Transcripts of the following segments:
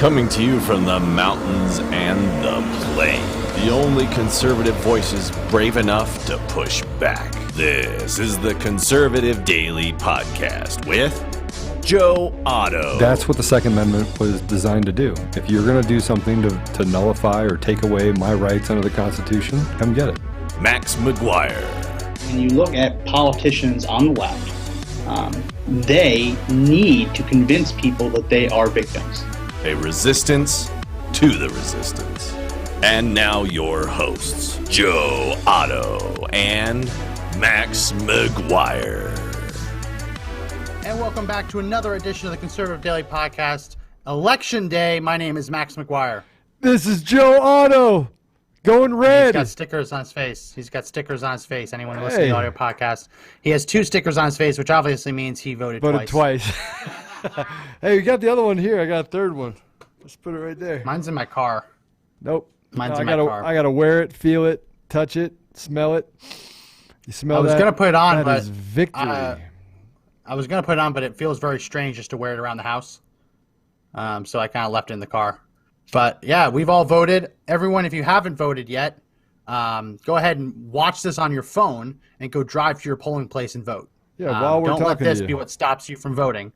Coming to you from the mountains and the plain. The only conservative voices brave enough to push back. This is the Conservative Daily Podcast with Joe Otto. That's what the Second Amendment was designed to do. If you're going to do something to nullify or take away my rights under the Constitution, come get it. Max McGuire. When you look at politicians on the left, they need to convince people that they are victims. A resistance to the resistance. And now your hosts, Joe Otto and Max McGuire. And welcome back to another edition of the Conservative Daily Podcast. Election Day. My name is Max McGuire. This is Joe Otto. Going red. He's got stickers on his face. Anyone who listens to the audio podcast. He has two stickers on his face, which obviously means he voted twice. Hey, you got the other one here. I got a third one. Let's put it right there. Mine's in my car. Nope. Mine's in my car. I got to wear it, feel it, touch it, smell it. You smell that? I was going to put it on, that but is victory. I was going to put it on, but it feels very strange just to wear it around the house. So I kind of left it in the car. But yeah, we've all voted. Everyone, if you haven't voted yet, go ahead and watch this on your phone and go drive to your polling place and vote. Yeah, while we're talking to you. Don't let this be what stops you from voting,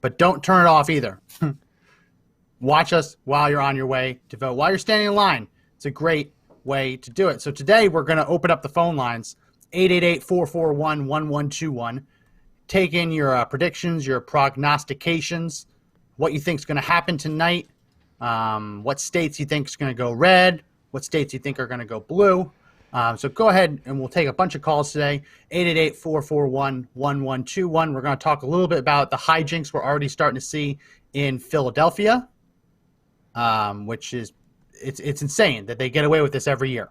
but don't turn it off either. Watch us while you're on your way to vote. While you're standing in line, it's a great way to do it. So today we're going to open up the phone lines, 888-441-1121. Take in your predictions, your prognostications, what you think is going to happen tonight. What states you think is going to go red, what states you think are going to go blue. So go ahead and we'll take a bunch of calls today, 888-441-1121. We're going to talk a little bit about the hijinks we're already starting to see in Philadelphia, which is, it's insane that they get away with this every year.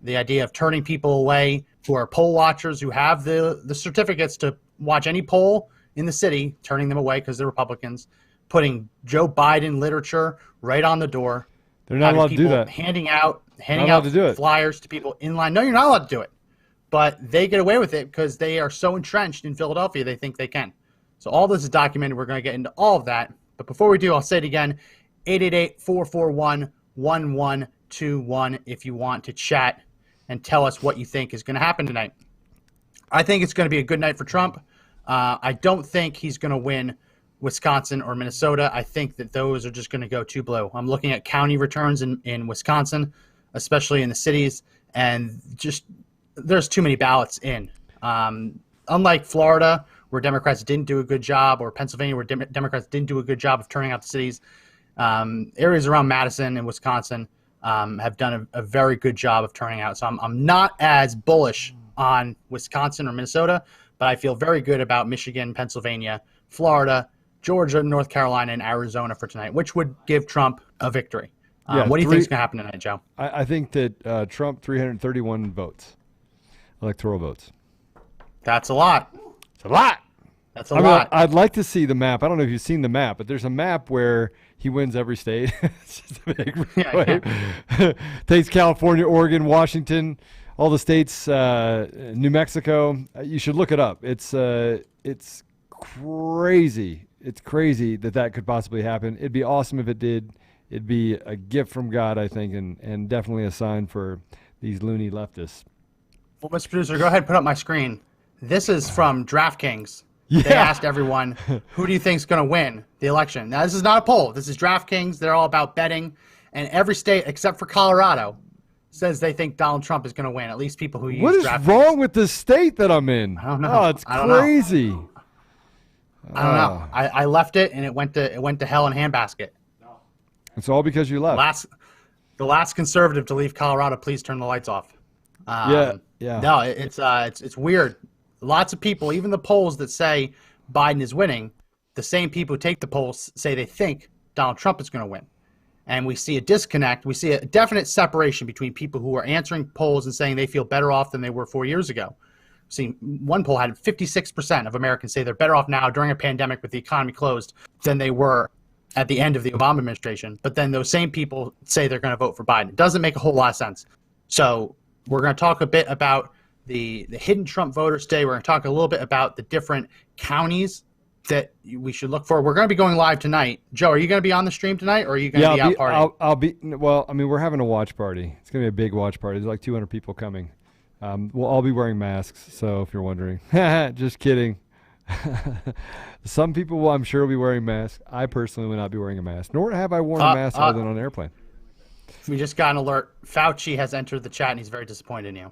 The idea of turning people away who are poll watchers, who have the certificates to watch any poll in the city, turning them away because they're Republicans. Putting Joe Biden literature right on the door. They're not allowed to do that. Handing out flyers to people in line. No, you're not allowed to do it. But they get away with it because they are so entrenched in Philadelphia, they think they can. So all this is documented. We're going to get into all of that. But before we do, I'll say it again, 888-441-1121 if you want to chat and tell us what you think is going to happen tonight. I think it's going to be a good night for Trump. I don't think he's going to win Wisconsin or Minnesota. I think that those are just going to go too blue. I'm looking at county returns in Wisconsin, especially in the cities, and just there's too many ballots in. Unlike Florida, where Democrats didn't do a good job, or Pennsylvania, where Democrats didn't do a good job of turning out the cities, areas around Madison and Wisconsin have done a very good job of turning out. So I'm not as bullish on Wisconsin or Minnesota, but I feel very good about Michigan, Pennsylvania, Florida, Georgia, North Carolina, and Arizona for tonight, which would give Trump a victory. What do you think is going to happen tonight, Joe? I think that Trump, 331 votes, electoral votes. That's a lot. It's a lot. That's a lot. I'd like to see the map. I don't know if you've seen the map, but there's a map where he wins every state. It's just a big Yeah. Takes California, Oregon, Washington, all the states, New Mexico. You should look it up. It's crazy. It's crazy that could possibly happen. It'd be awesome if it did. It'd be a gift from God, I think, and definitely a sign for these loony leftists. Well, Mr. Producer, go ahead and put up my screen. This is from DraftKings. Yeah. They asked everyone, who do you think is going to win the election? Now, this is not a poll. This is DraftKings. They're all about betting. And every state, except for Colorado, says they think Donald Trump is going to win, at least people who use DraftKings. What is wrong with the state that I'm in? I don't know. Oh, it's crazy. I don't know. I left it, and it went to hell in a handbasket. It's all because you left. The last conservative to leave Colorado, please turn the lights off. Yeah. No, it's weird. Lots of people, even the polls that say Biden is winning, the same people who take the polls say they think Donald Trump is going to win. And we see a disconnect. We see a definite separation between people who are answering polls and saying they feel better off than they were 4 years ago. See, one poll had 56% of Americans say they're better off now during a pandemic with the economy closed than they were at the end of the Obama administration. But then those same people say they're going to vote for Biden. It doesn't make a whole lot of sense. So we're going to talk a bit about the hidden Trump voters today. We're going to talk a little bit about the different counties that we should look for. We're going to be going live tonight. Joe, are you going to be on the stream tonight, or are you going to be out partying? I'll be. Well, I mean, we're having a watch party. It's going to be a big watch party. There's like 200 people coming. We'll all be wearing masks. So if you're wondering, just kidding. Some people will, I'm sure, will be wearing masks. I personally will not be wearing a mask, nor have I worn a mask other than on an airplane. We just got an alert. Fauci has entered the chat, and he's very disappointed in you.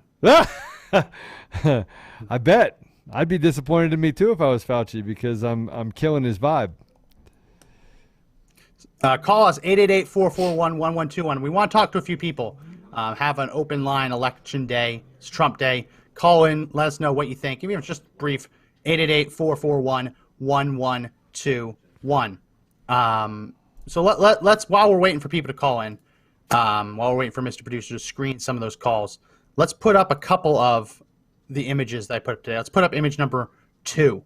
I bet. I'd be disappointed in me too if I was Fauci, because I'm killing his vibe. Call us 888-441-1121. We want to talk to a few people. Have an open line election day. It's Trump Day. Call in. Let us know what you think. Even if it's just brief. 888-441-1121. So let's, while we're waiting for people to call in, while we're waiting for Mr. Producer to screen some of those calls, let's put up a couple of the images that I put up today. Let's put up image number 2.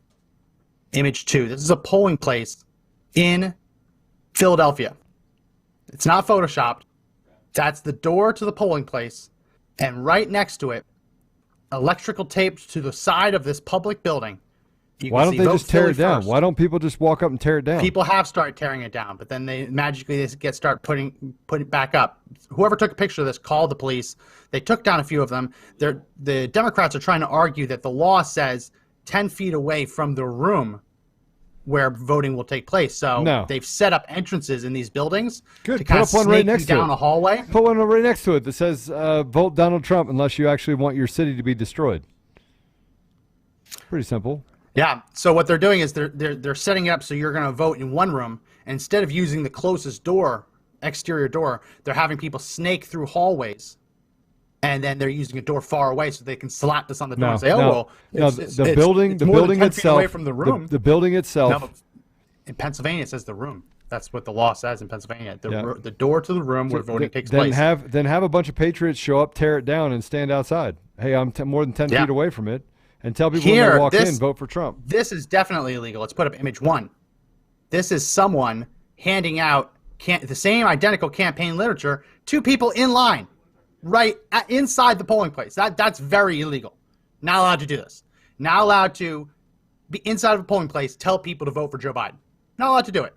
Image 2. This is a polling place in Philadelphia. It's not photoshopped. That's the door to the polling place, and right next to it, electrical taped to the side of this public building. Why don't they just tear it down? Why don't people just walk up and tear it down? People have started tearing it down, but then they magically start putting it back up. Whoever took a picture of this called the police. They took down a few of them. The Democrats are trying to argue that the law says 10 feet away from the room where voting will take place. So they've set up entrances in these buildings to kind of snake you down a hallway. Put one right next to it that says, vote Donald Trump unless you actually want your city to be destroyed. Pretty simple. Yeah. So what they're doing is they're setting it up so you're going to vote in one room. And instead of using the closest door, exterior door, they're having people snake through hallways. And then they're using a door far away so they can slap this on the door and say, the building itself, away from the room. The building itself. No, in Pennsylvania, it says the room. That's what the law says in Pennsylvania. The door to the room where voting takes place. Then have a bunch of patriots show up, tear it down, and stand outside. Hey, I'm more than 10 feet away from it. And tell people when they walk in, vote for Trump. This is definitely illegal. Let's put up image 1. This is someone handing out the same identical campaign literature to people in line, right inside the polling place. That's very illegal. Not allowed to do this. Not allowed to be inside of a polling place, tell people to vote for Joe Biden. Not allowed to do it.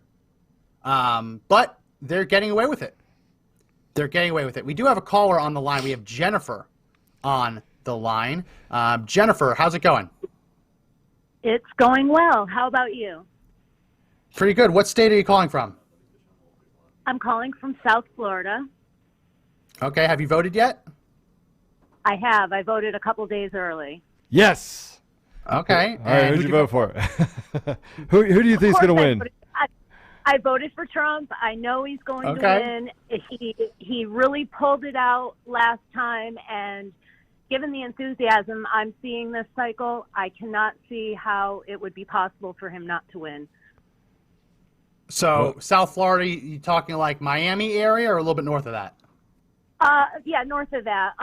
But they're getting away with it. They're getting away with it. We do have a caller on the line. We have Jennifer on the line. Jennifer, how's it going? It's going well. How about you? Pretty good. What state are you calling from? I'm calling from South Florida. Okay. Have you voted yet? I have. I voted a couple days early. Yes. Okay. All right. Who'd you vote for? Who do you think is going to win? I voted for Trump. I know he's going to win. He really pulled it out last time, and given the enthusiasm I'm seeing this cycle, I cannot see how it would be possible for him not to win. So, South Florida, you talking like Miami area or a little bit north of that? Yeah, north of that.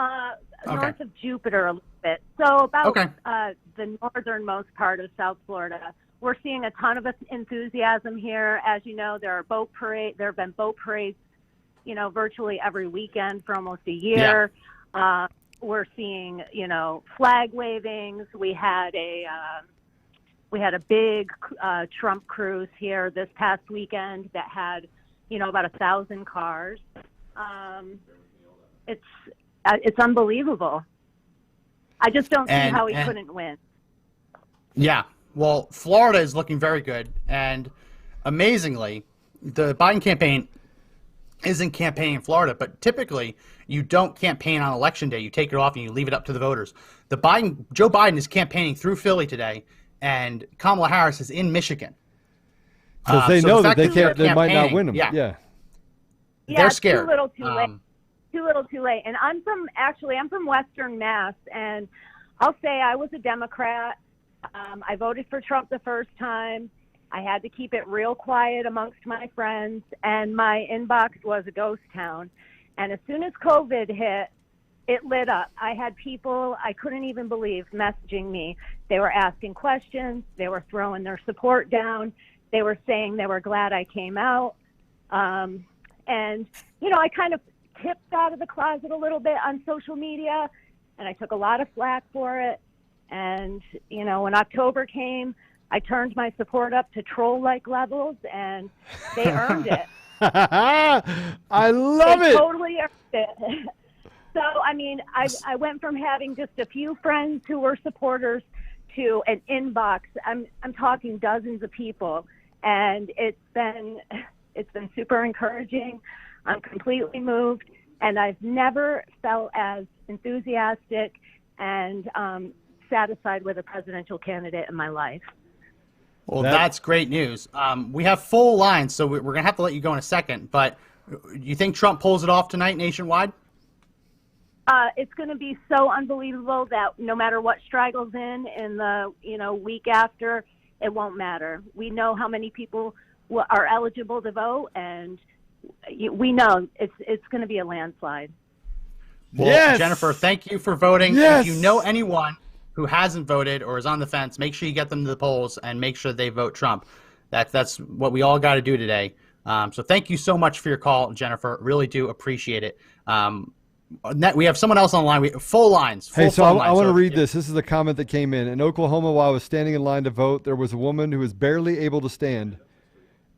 North of Jupiter a little bit. So about the northernmost part of South Florida. We're seeing a ton of enthusiasm here. As you know, there have been boat parades, virtually every weekend for almost a year. Yeah. We're seeing, flag wavings. We had a big Trump cruise here this past weekend that had, about 1,000 cars. It's unbelievable. I just don't see how he couldn't win. Yeah. Well, Florida is looking very good, and amazingly, the Biden campaign isn't campaigning in Florida, but typically you don't campaign on election day. You take it off and you leave it up to the voters. Joe Biden is campaigning through Philly today, and Kamala Harris is in Michigan. Because they know that they might not win them. Yeah. They're scared. Too little, too late. Too little, too late. And I'm from Western Mass, and I'll say I was a Democrat. I voted for Trump the first time. I had to keep it real quiet amongst my friends, and my inbox was a ghost town. And as soon as COVID hit, it lit up. I had people I couldn't even believe messaging me. They were asking questions. They were throwing their support down. They were saying they were glad I came out. And, I kind of tipped out of the closet a little bit on social media, and I took a lot of flack for it. And, when October came, I turned my support up to troll-like levels, and they earned it. I love They it. totally earned it. So, I mean, I went from having just a few friends who were supporters to an inbox. I'm talking dozens of people, and it's been super encouraging. I'm completely moved, and I've never felt as enthusiastic and satisfied with a presidential candidate in my life. Well, that's great news. We have full lines, so we're going to have to let you go in a second. But you think Trump pulls it off tonight nationwide? It's going to be so unbelievable that no matter what straggles in the week after, it won't matter. We know how many people are eligible to vote, and we know it's going to be a landslide. Well, Yes! Jennifer, thank you for voting. Yes! If you know anyone who hasn't voted or is on the fence, make sure you get them to the polls and make sure they vote Trump. That's what we all got to do today. So thank you so much for your call, Jennifer. Really do appreciate it. We have someone else on the line. We full lines. Hey, so phone I lines. want to read this. This is the comment that came in. In Oklahoma, while I was standing in line to vote, there was a woman who was barely able to stand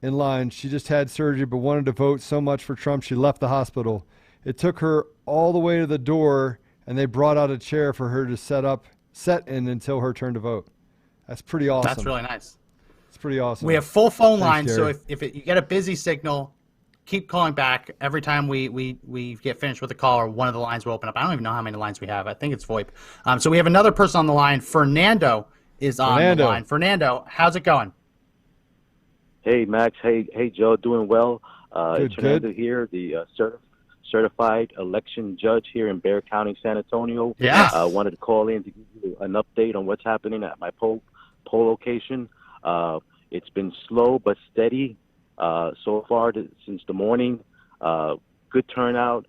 in line. She just had surgery but wanted to vote so much for Trump she left the hospital. It took her all the way to the door, and they brought out a chair for her to set in until her turn to vote. That's pretty awesome. That's really nice. It's pretty awesome. We have full phone Thanks, lines, so Gary. if you get a busy signal, keep calling back. Every time we get finished with a call, or one of the lines will open up. I don't even know how many lines we have. I think it's VoIP. So we have another person on the line. Fernando is on the line. Fernando, how's it going? Hey, Max. Hey, Joe. Doing well. Good, Fernando here, the certified election judge here in Bexar County, San Antonio. Yeah. I wanted to call in to give you an update on what's happening at my poll location. It's been slow but steady so far since the morning. Good turnout.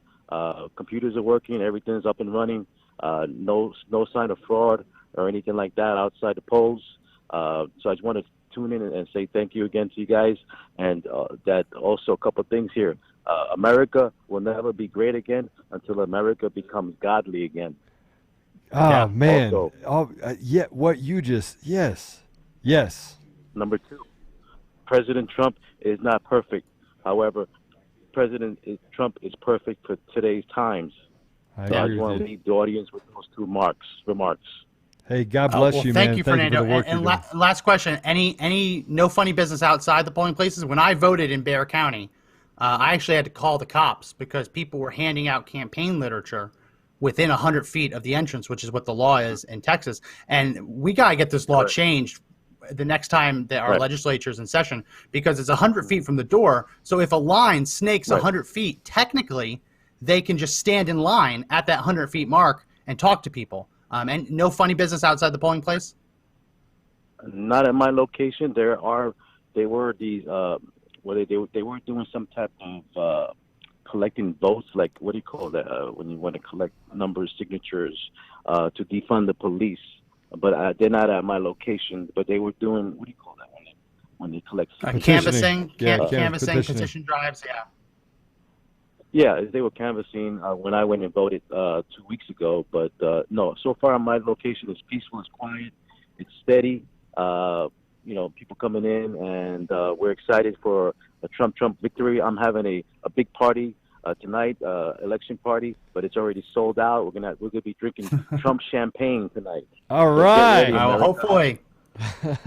Computers are working. Everything's up and running. No sign of fraud or anything like that outside the polls. So I just want to tune in and say thank you again to you guys. And that also a couple of things here. America will never be great again until America becomes godly again. Oh, Yeah. man. Also- What you just, yes. Number two, President Trump is not perfect. However, Trump is perfect for today's times. I So I agree just want with to you. leave the audience with those two remarks. Hey, God bless Well, you, thank man. you, Thank Fernando. you for the work And you're doing. last question: any no funny business outside the polling places? When I voted in Bexar County, I actually had to call the cops because people were handing out campaign literature within 100 feet of the entrance, which is what the law is in Texas. And we got to get this law Correct. changed the next time that our Right. legislature is in session, because it's 100 feet from the door. So if a line snakes Right. 100 feet, technically they can just stand in line at that 100 feet mark and talk to people. And no funny business outside the polling place? Not at my location. They were these. They were doing some type of collecting votes, like what do you call that? When you want to collect numbers, signatures, to defund the police. But they're not at my location. But they were doing, what do you call that when they collect? Canvassing, Yeah, canvassing, petitioning. petition drives, yeah. Yeah, they were canvassing when I went and voted 2 weeks ago. But no, so far my location is peaceful, it's quiet, it's steady. People coming in, and we're excited for a Trump victory. I'm having a big party tonight, election party, but it's already sold out. We're gonna be drinking Trump champagne tonight. All Get right. ready, America.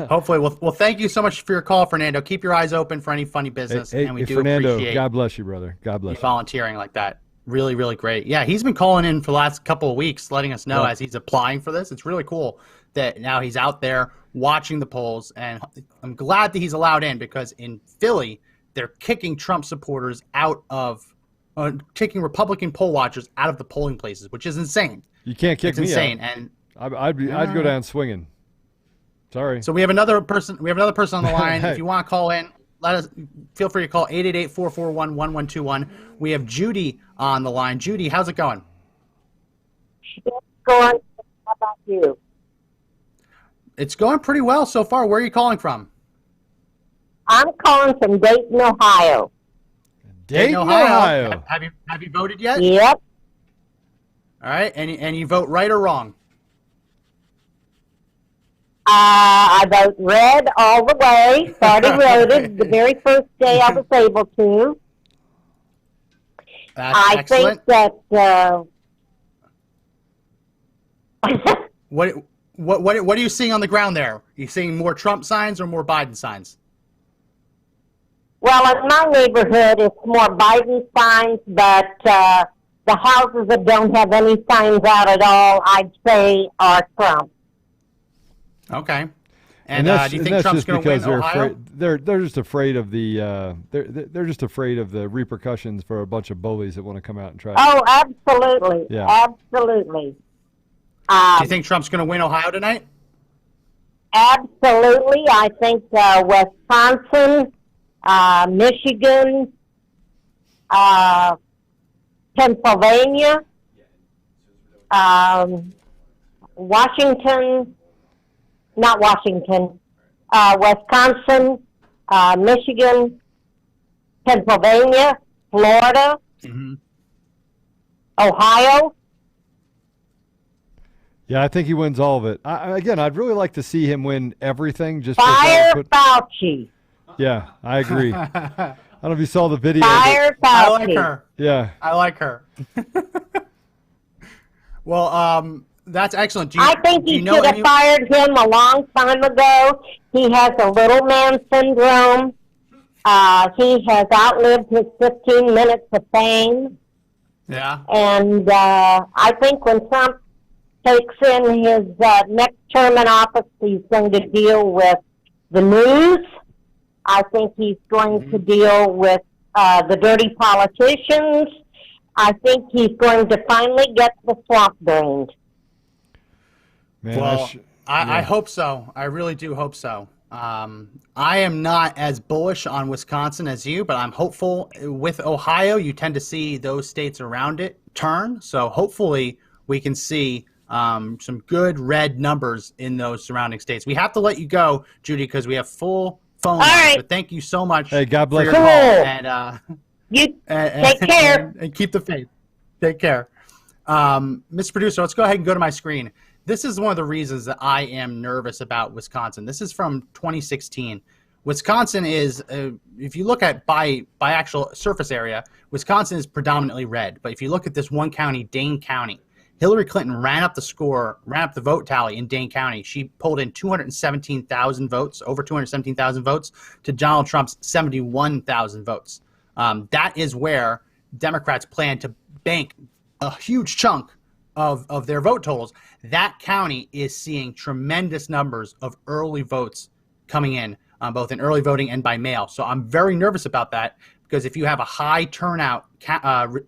Hopefully. Well, thank you so much for your call, Fernando. Keep your eyes open for any funny business, Hey, and we do Fernando, appreciate God bless you, brother. God you bless you. volunteering like that. Really, really great. Yeah, he's been calling in for the last couple of weeks, letting us know Yeah. as he's applying for this. It's really cool that now he's out there watching the polls, and I'm glad that he's allowed in, because in Philly, they're kicking Trump supporters out of kicking Republican poll watchers out of the polling places, which is insane. You can't kick It's me insane. out. And I'd go down swinging. Sorry. so we have another person. We have another person on the line. Hey. If you want to call in, feel free to call 888-441-1121. We have Judy on the line. Judy, how's it going? Go on. How about you? It's going pretty well so far. Where are you calling from? I'm calling from Dayton, Ohio. Dayton, Ohio. Ohio. Have you voted yet? Yep. All right, and you vote right or wrong? I vote red all the way. Already voted the very first day I was able to. That's I excellent. think that What are you seeing on the ground there? Are you seeing more Trump signs or more Biden signs? well, in my neighborhood, it's more Biden signs, but the houses that don't have any signs out at all, I'd say, are Trump. Okay. And And that's, do you and think that's Trump's just going to win because they're Ohio? afraid. They're just afraid of the they're just afraid of the repercussions for a bunch of bullies that want to come out and try. Oh, absolutely. Yeah. Absolutely. Do you think Trump's going to win Ohio tonight? Absolutely. I think Wisconsin, Michigan, Pennsylvania, Washington, not Washington, Wisconsin, Michigan, Pennsylvania, Florida, Ohio. Yeah, I think he wins all of it. Again, I'd really like to see him win everything. Just because Fire that would Fauci. yeah, I agree. I don't know if you saw the video. but- Fire I Fauci. like her. yeah, I like her. Well, that's excellent. Do you, I think do he you know should have any- fired him a long time ago. He has a little man syndrome. He has outlived his 15 minutes of fame. Yeah. And I think when Trump takes in his next term in office, he's going to deal with the news. I think he's going to deal with the dirty politicians. I think he's going to finally get the swamp drained. man. Well, I hope so. I really do hope so. I am not as bullish on Wisconsin as you, but I'm hopeful. With Ohio, you tend to see those states around it turn. So hopefully we can see some good red numbers in those surrounding states. We have to let you go, Judy, because we have full phone lines. right. But thank you so much. Hey, God bless for your you. call. Cool. And, You and take care. and keep the faith. Take care. Mr. Producer, let's go ahead and go to my screen. This is one of the reasons that I am nervous about Wisconsin. This is from 2016. Wisconsin is, if you look at by actual surface area, Wisconsin is predominantly red. But if you look at this one county, Dane County, Hillary Clinton ran up the vote tally in Dane County. She pulled in 217,000 votes, over 217,000 votes, to Donald Trump's 71,000 votes. That is where Democrats plan to bank a huge chunk of their vote totals. That county is seeing tremendous numbers of early votes coming in, both in early voting and by mail. So I'm very nervous about that, because if you have a high turnout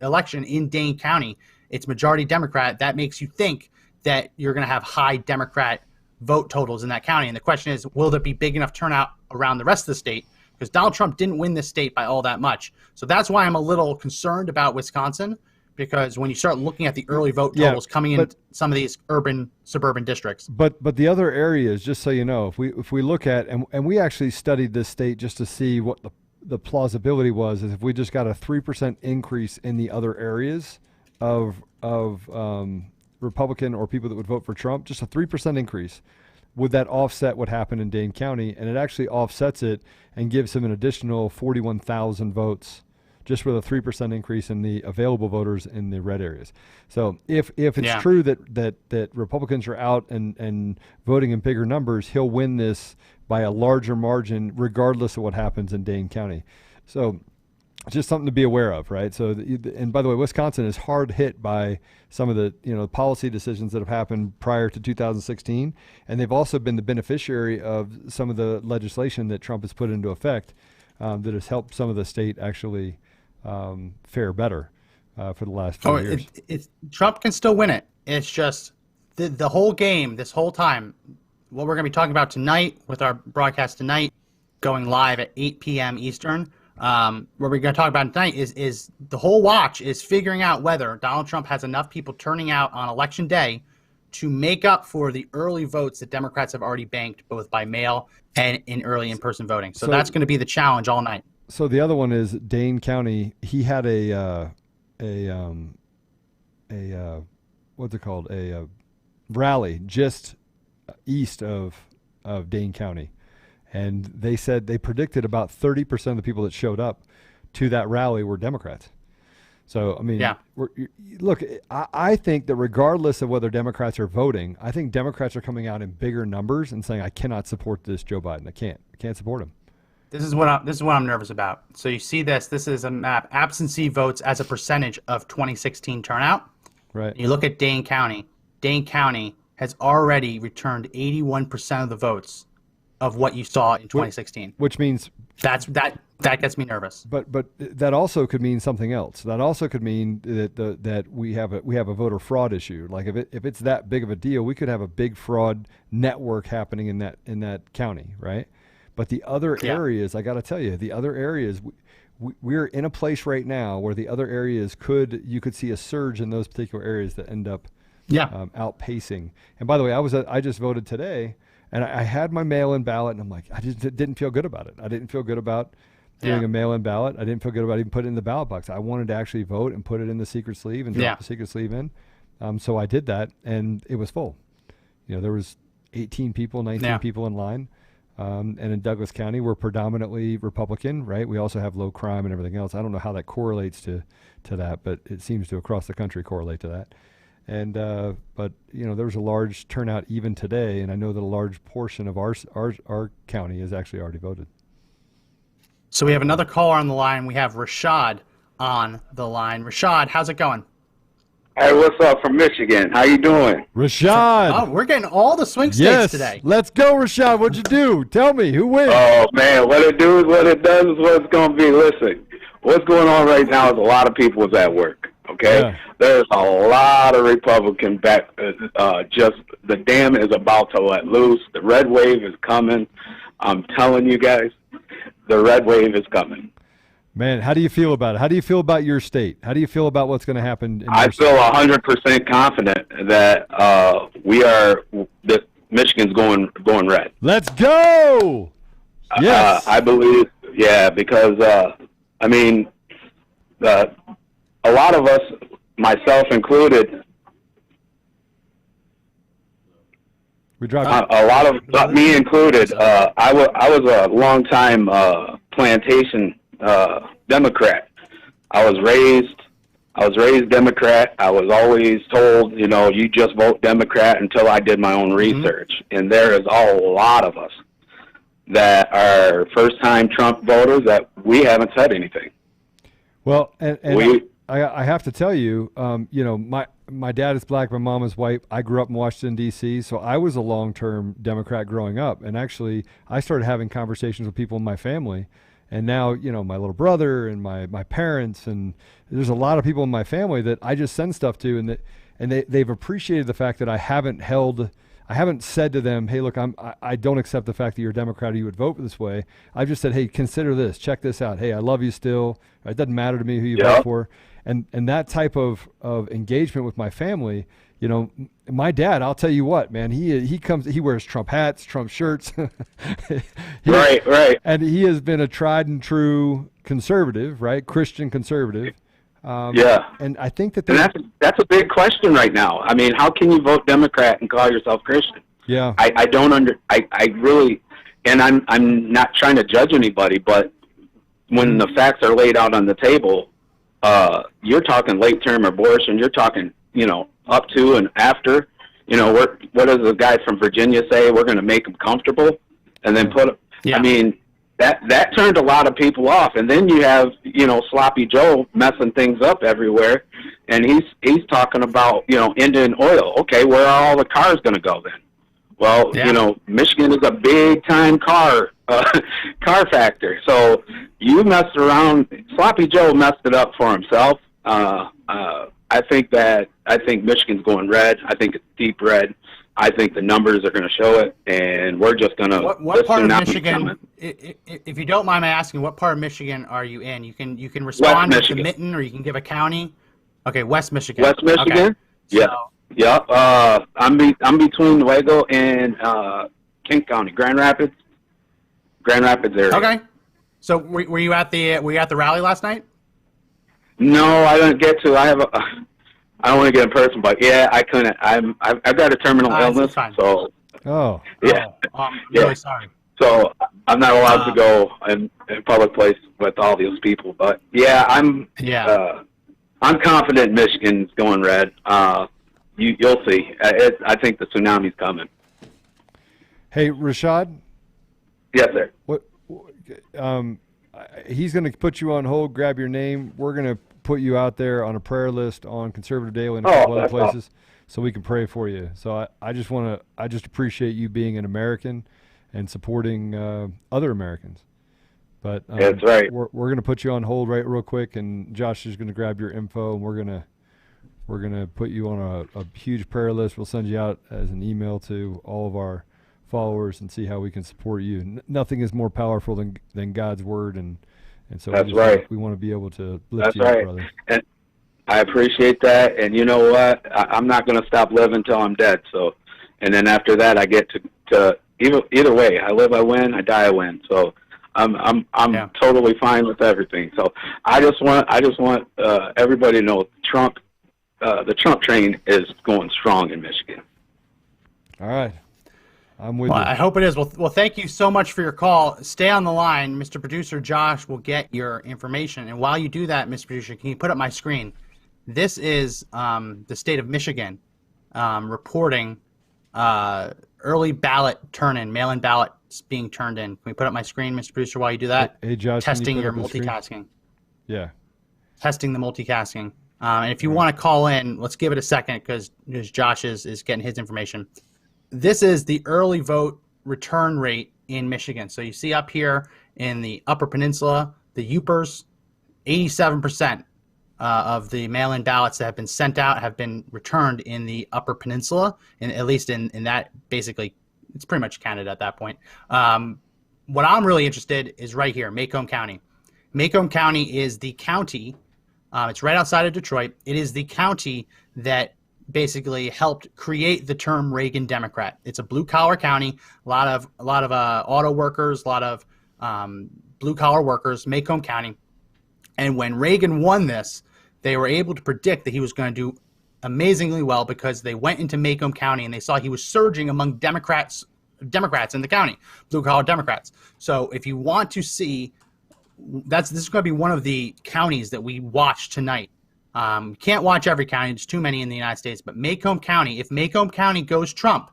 election in Dane County, it's majority Democrat. That makes you think that you're going to have high Democrat vote totals in that county. And the question is, will there be big enough turnout around the rest of the state? Because Donald Trump didn't win this state by all that much. So that's why I'm a little concerned about Wisconsin, because when you start looking at the early vote Yeah, totals coming in but- some of these urban, suburban districts. But the other areas, just so you know, if we look at and we actually studied this state just to see what the plausibility was, is if we just got a 3% increase in the other areas of Republican or people that would vote for Trump, just a 3% increase, would that offset what happened in Dane County? And it actually offsets it and gives him an additional 41,000 votes, just with a 3% increase in the available voters in the red areas. So if it's Yeah. true that Republicans are out and voting in bigger numbers, he'll win this by a larger margin, regardless of what happens in Dane County. So just something to be aware of, right? So, and by the way, Wisconsin is hard hit by some of the policy decisions that have happened prior to 2016, and they've also been the beneficiary of some of the legislation that Trump has put into effect that has helped some of the state actually fare better for the last few years. Trump can still win it. It's just the whole game, this whole time, what we're going to be talking about tonight with our broadcast tonight, going live at 8 p.m. Eastern. What we're going to talk about tonight is the whole watch is figuring out whether Donald Trump has enough people turning out on election day to make up for the early votes that Democrats have already banked, both by mail and in early in-person voting. So that's going to be the challenge all night. So the other one is Dane County. He had a what's it called? A rally just east of of Dane County. And they said they predicted about 30% of the people that showed up to that rally were Democrats. So, I mean, look, I think that regardless of whether Democrats are voting, I think Democrats are coming out in bigger numbers and saying, I cannot support this Joe Biden. I can't support him. This is what I'm nervous about. So you see this. This is a map. Absentee votes as a percentage of 2016 turnout. Right. You look at Dane County. Dane County has already returned 81% of the votes of what you saw in 2016. Which means that gets me nervous. But that also could mean something else. That also could mean that we have a voter fraud issue. Like if it's that big of a deal, we could have a big fraud network happening in that county, right? But the other areas, I got to tell you, the other areas, we're in a place right now where the other areas you could see a surge in those particular areas that end up outpacing. And by the way, I just voted today, and I had my mail-in ballot, and I'm like, I just didn't feel good about it. I didn't feel good about doing a mail-in ballot. I didn't feel good about even putting it in the ballot box. I wanted to actually vote and put it in the secret sleeve and drop the secret sleeve in. So I did that, and it was full. There was 18 people, 19 people in line. And in Douglas County, we're predominantly Republican, right? We also have low crime and everything else. I don't know how that correlates to that, but it seems to across the country correlate to that. And but there was a large turnout even today, and I know that a large portion of our county has actually already voted. So we have another caller on the line. We have Rashad on the line. Rashad, how's it going? Hey, what's up from Michigan? How you doing? Rashad. Oh, we're getting all the swing states today. Let's go, Rashad. What'd you do? Tell me, who wins? Oh, man, what it do is what it does is what it's going to be. Listen, what's going on right now is a lot of people is at work, okay? Yeah. There's a lot of Republican just the dam is about to let loose. The red wave is coming. I'm telling you guys, the red wave is coming. Man, how do you feel about it? How do you feel about your state? How do you feel about what's going to happen? I feel 100% confident that that Michigan's going red. Let's go! Yes, I believe, because a lot of us, myself included, a lot of me included. I was a long time plantation Democrat. I was raised Democrat. I was always told, you just vote Democrat until I did my own research. And there is a lot of us that are first-time Trump voters that we haven't said anything. Well, and I have to tell you, my dad is black, my mom is white. I grew up in Washington, D.C., so I was a long-term Democrat growing up. And actually, I started having conversations with people in my family. And now, my little brother and my parents, and there's a lot of people in my family that I just send stuff to, and they've appreciated the fact that I haven't said to them, hey, look, I don't accept the fact that you're a Democrat or you would vote this way. I've just said, hey, consider this, check this out. Hey, I love you still. It doesn't matter to me who you vote for. And that type of engagement with my family, my dad, I'll tell you what, man, he wears Trump hats, Trump shirts. Right. And he has been a tried and true conservative, right? Christian conservative. And I think that that's a big question right now. I mean, how can you vote Democrat and call yourself Christian? Yeah. I really, and I'm not trying to judge anybody, but when the facts are laid out on the table, you're talking late term abortion, you're talking, up to and after, what does the guy from Virginia say? We're going to make them comfortable and then I mean, that turned a lot of people off. And then you have, Sloppy Joe messing things up everywhere. And he's talking about, Indian oil. Okay, where are all the cars going to go then? Well, Michigan is a big time car factor. So you messed around. Sloppy Joe messed it up for himself. I think Michigan's going red. I think it's deep red. I think the numbers are going to show it, and we're just going to. What part of Michigan? If you don't mind me asking, what part of Michigan are you in? You can respond with the mitten, or you can give a county. Okay, West Michigan. West Michigan. Okay. Yeah. I'm between Nuevo and King County, Grand Rapids area. Okay. So were you at the rally last night? No, I didn't get to. I don't want to get in person, but yeah, I couldn't. I've got a terminal illness, so Oh, Yeah. Really sorry. So I'm not allowed to go in public place with all these people. But yeah, I'm confident Michigan's going red. You'll see. I think the tsunami's coming. hey, Rashad. Yes, sir. He's going to put you on hold, grab your name. We're going to put you out there on a prayer list on Conservative Daily and a couple other places so we can pray for you. So I just appreciate you being an American and supporting other Americans. But That's right. We're going to put you on hold real quick, and Josh is going to grab your info, and we're going to put you on a huge prayer list. We'll send you out as an email to all of our followers and see how we can support you. Nothing is more powerful than God's word, and so That's right. We want to be able to lift That's you right. up, brother. And I appreciate that. And you know what? I'm not going to stop living until I'm dead. So, and then after that, I get to either way. I live, I win. I die, I win. So I'm totally fine with everything. So I just want everybody to know the Trump train is going strong in Michigan. All right. I'm with you. I hope it is. Well, thank you so much for your call. Stay on the line. Mr. Producer Josh will get your information. And while you do that, Mr. Producer, can you put up my screen? This is the state of Michigan reporting early ballot turn-in, mail-in ballots being turned in. Can we put up my screen, Mr. Producer, while you do that? Hey, Josh, testing can you your put up the screen? multitasking. Yeah. Testing the multitasking. And if you want to call in, let's give it a second because Josh is getting his information. This is the early vote return rate in Michigan. So you see up here in the Upper Peninsula, the Yoopers, 87% of the mail-in ballots that have been sent out have been returned in the Upper Peninsula, and at least in that, basically, it's pretty much Canada at that point. What I'm really interested is right here, Macomb County. Macomb County is the county. It's right outside of Detroit. It is the county that basically helped create the term Reagan Democrat. It's a blue-collar county, a lot of auto workers, a lot of blue-collar workers, Macomb County. And when Reagan won this, they were able to predict that he was going to do amazingly well because they went into Macomb County and they saw he was surging among Democrats in the county, blue-collar Democrats. So if you want to see, this is going to be one of the counties that we watch tonight. Can't watch every county. There's too many in the United States. But Macomb County, if Macomb County goes Trump,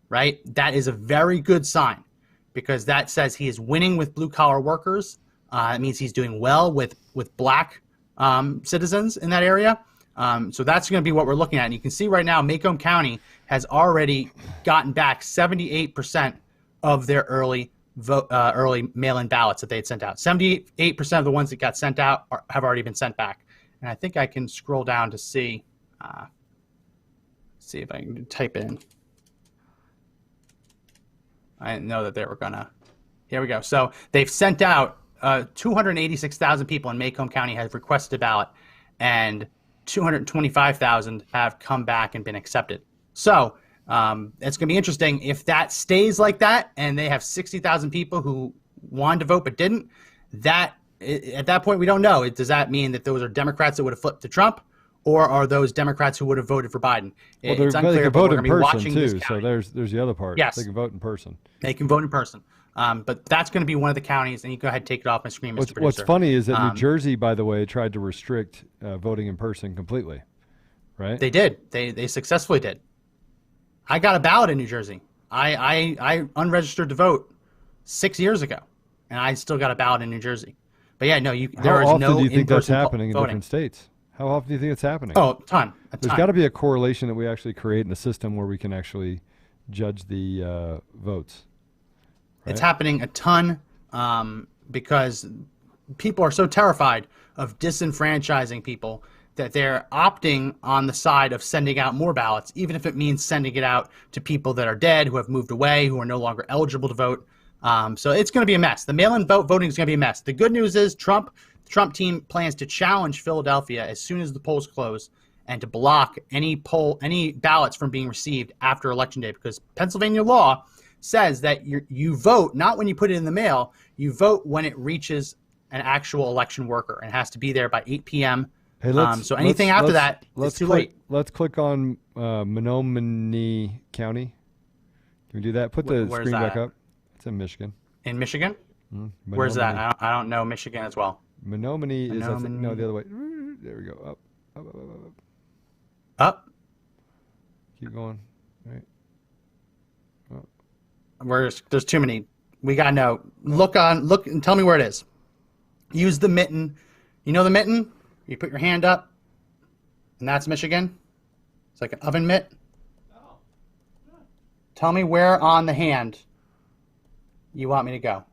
right, that is a very good sign because that says he is winning with blue-collar workers. It means he's doing well with black citizens in that area. So that's going to be what we're looking at. And you can see right now Macomb County has already gotten back 78% of their early mail-in ballots that they had sent out. 78% of the ones that got sent out have already been sent back. And I think I can scroll down to see if I can type in. I didn't know that they were gonna. Here we go. So they've sent out 286,000 people in Macomb County have requested a ballot, and 225,000 have come back and been accepted. So it's going to be interesting if that stays like that, and they have 60,000 people who wanted to vote but didn't. At that point, we don't know. Does that mean that those are Democrats that would have flipped to Trump, or are those Democrats who would have voted for Biden? Well, It's they unclear, can but vote we're in going to be person watching too. this So county. there's the other part. Yes. They can vote in person. They can vote in person. But that's going to be one of the counties, and you go ahead and take it off my screen, Mr. Producer. What's funny is that New Jersey, by the way, tried to restrict voting in person completely, right? They did. They successfully did. I got a ballot in New Jersey. I unregistered to vote 6 years ago, and I still got a ballot in New Jersey. But yeah, no, there is no How often do you think that's in-person happening in voting. different states? How often do you think it's happening? Oh, a ton. There's got to be a correlation that we actually create in a system where we can actually judge the votes. Right? It's happening a ton because people are so terrified of disenfranchising people that they're opting on the side of sending out more ballots, even if it means sending it out to people that are dead, who have moved away, who are no longer eligible to vote. So it's going to be a mess. The mail-in voting is going to be a mess. The good news is the Trump team plans to challenge Philadelphia as soon as the polls close and to block any ballots from being received after Election Day, because Pennsylvania law says that you vote not when you put it in the mail, you vote when it reaches an actual election worker and has to be there by 8 p.m. Hey, so anything after that, it's too late. Let's click on Menominee County. Can we do that? Put the Where's screen back that? up. It's in Michigan. In Michigan? Menominee. Where's that? I don't know Michigan as well. Menominee is no, Menominee. the other way. There we go. Up, up, up, up, up. Up? Keep going. Right. There's too many. We gotta know. Look and tell me where it is. Use the mitten. You know the mitten? You put your hand up, and that's Michigan. It's like an oven mitt. Tell me where on the hand you want me to go.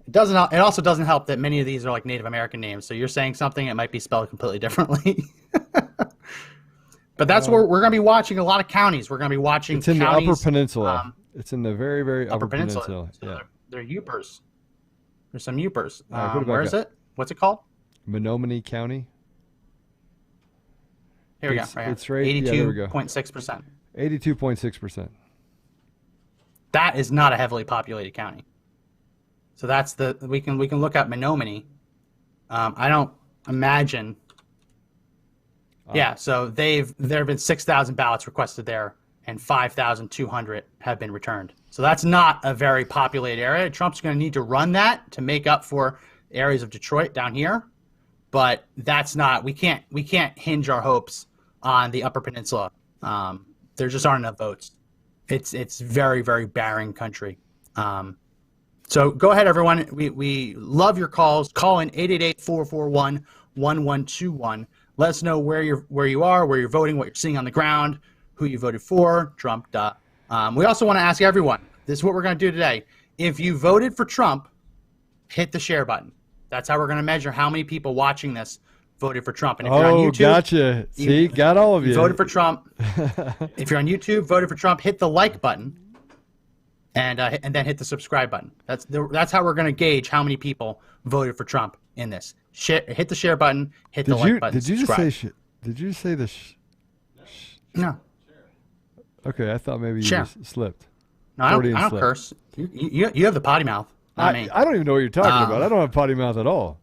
It doesn't. It also doesn't help that many of these are like Native American names. So you're saying something, it might be spelled completely differently. But that's where we're going to be watching a lot of counties. We're going to be watching It's in counties, the Upper Peninsula. It's in the very, very Upper Peninsula. So Yeah. they're Upers. There's some Upers. All right, put it back Where is up. it? What's it called? Menominee County. Here we go. It's- Right here. it's right- yeah, there we go. 82.6%. 82.6%. That is not a heavily populated county. So that's we can look at Menominee. I don't imagine. Yeah, so there have been 6,000 ballots requested there, and 5,200 have been returned. So that's not a very populated area. Trump's going to need to run that to make up for areas of Detroit down here, but that's not. We can't hinge our hopes on the Upper Peninsula. There just aren't enough votes. It's very, very barren country. So go ahead, everyone. We love your calls. Call in 888-441-1121. Let us know where you are, where you're voting, what you're seeing on the ground, who you voted for, Trump. We also want to ask everyone, this is what we're going to do today. If you voted for Trump, hit the share button. That's how we're going to measure how many people watching this voted for Trump. And if you're on YouTube, gotcha. See, got all of you. voted for Trump. If you're on YouTube, voted for Trump, hit the like button, and then hit the subscribe button. That's how we're going to gauge how many people voted for Trump in this. Hit the share button, hit the like button. Did you subscribe. just say? Did you say the? No. Okay, I thought maybe you Share. just slipped. No, I Freudian don't slip. curse. You have the potty mouth. Not me. I don't even know what you're talking about. I don't have potty mouth at all.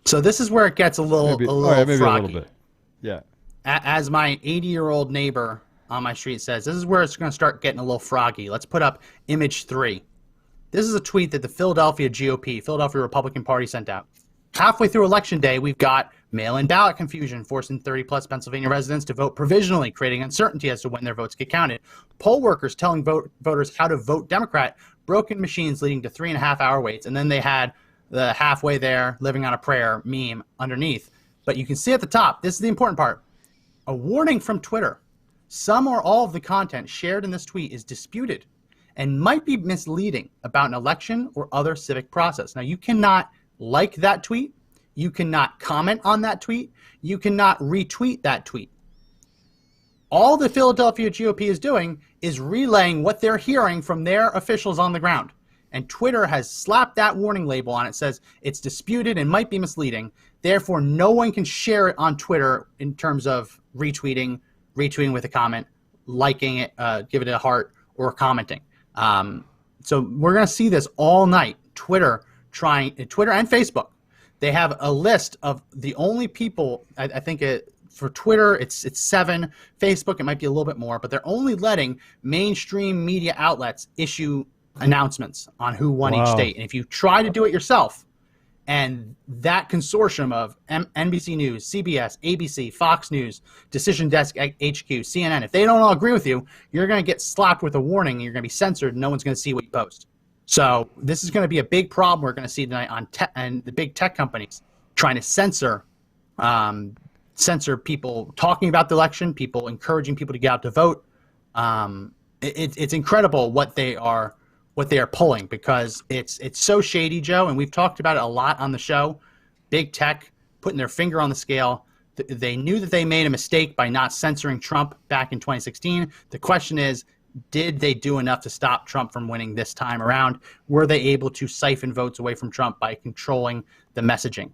So this is where it gets a little Maybe, maybe froggy. a little bit. Yeah. As my 80-year-old neighbor on my street says, this is where it's going to start getting a little froggy. Let's put up image 3. This is a tweet that the Philadelphia GOP, Philadelphia Republican Party, sent out. Halfway through Election Day, we've got mail-in ballot confusion, forcing 30-plus Pennsylvania residents to vote provisionally, creating uncertainty as to when their votes get counted. Poll workers telling voters how to vote Democrat, broken machines leading to 3.5-hour waits, and then they had the halfway there, living on a prayer meme underneath. But you can see at the top, this is the important part, a warning from Twitter. Some or all of the content shared in this tweet is disputed and might be misleading about an election or other civic process. Now, you cannot like that tweet. You cannot comment on that tweet. You cannot retweet that tweet. All the Philadelphia GOP is doing is relaying what they're hearing from their officials on the ground. And Twitter has slapped that warning label on it. Says it's disputed and might be misleading. Therefore, no one can share it on Twitter in terms of retweeting with a comment, liking it, give it a heart, or commenting. So we're going to see this all night. Twitter and Facebook. They have a list of the only people, I think for Twitter, it's 7. Facebook, it might be a little bit more, but they're only letting mainstream media outlets issue announcements on who won each state. And if you try to do it yourself, and that consortium of NBC News, CBS, ABC, Fox News, Decision Desk HQ, CNN, if they don't all agree with you, you're going to get slapped with a warning. You're going to be censored. And no one's going to see what you post. So this is going to be a big problem we're going to see tonight on and the big tech companies trying to censor people talking about the election, people encouraging people to get out to vote. It's incredible what they are pulling, because it's so shady, Joe, and we've talked about it a lot on the show. Big tech putting their finger on the scale. They knew that they made a mistake by not censoring Trump back in 2016. The question is, did they do enough to stop Trump from winning this time around? Were they able to siphon votes away from Trump by controlling the messaging?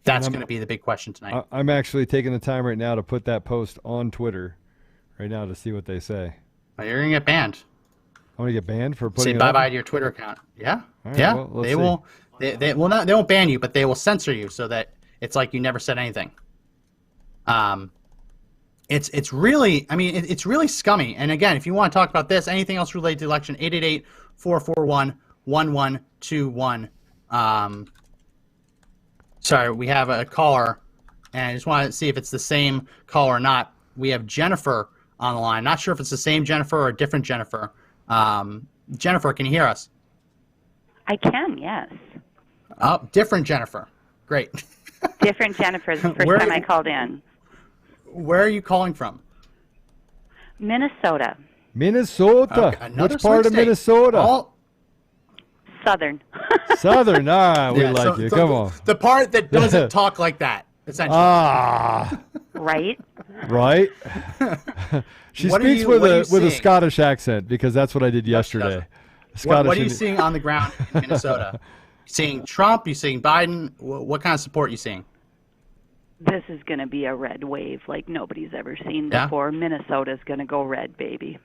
That's going to be the big question tonight. I'm actually taking the time right now to put that post on Twitter right now to see what they say. Well, you're going to get banned. I'm going to get banned for putting Say it bye-bye up? to your Twitter account. Yeah. All right, Yeah. well, let's They see. will. They will not. They won't ban you, but they will censor you so that it's like you never said anything. it's really, I mean, it's really scummy. And again, if you want to talk about this, anything else related to the election, 888-441-1121. Sorry, we have a caller, and I just want to see if it's the same caller or not. We have Jennifer on the line. Not sure if it's the same Jennifer or a different Jennifer. Jennifer, can you hear us? I can, yes. Oh, different Jennifer. Great. Different Jennifer. The first time I called in. Where are you calling from? Minnesota. Minnesota. Okay, another Which part swing of state. Minnesota? Southern. Southern. Ah, we Yeah, like so- you. so Come the- on. The part that doesn't talk like that, essentially. Ah, Right? right. She What are speaks you- with what are a you with a seeing? Scottish accent because that's what I did yesterday. Scottish. What are you seeing on the ground in Minnesota? Seeing Trump? You seeing Biden? What kind of support are you seeing? This is going to be a red wave like nobody's ever seen Yeah? before. Minnesota's going to go red, baby.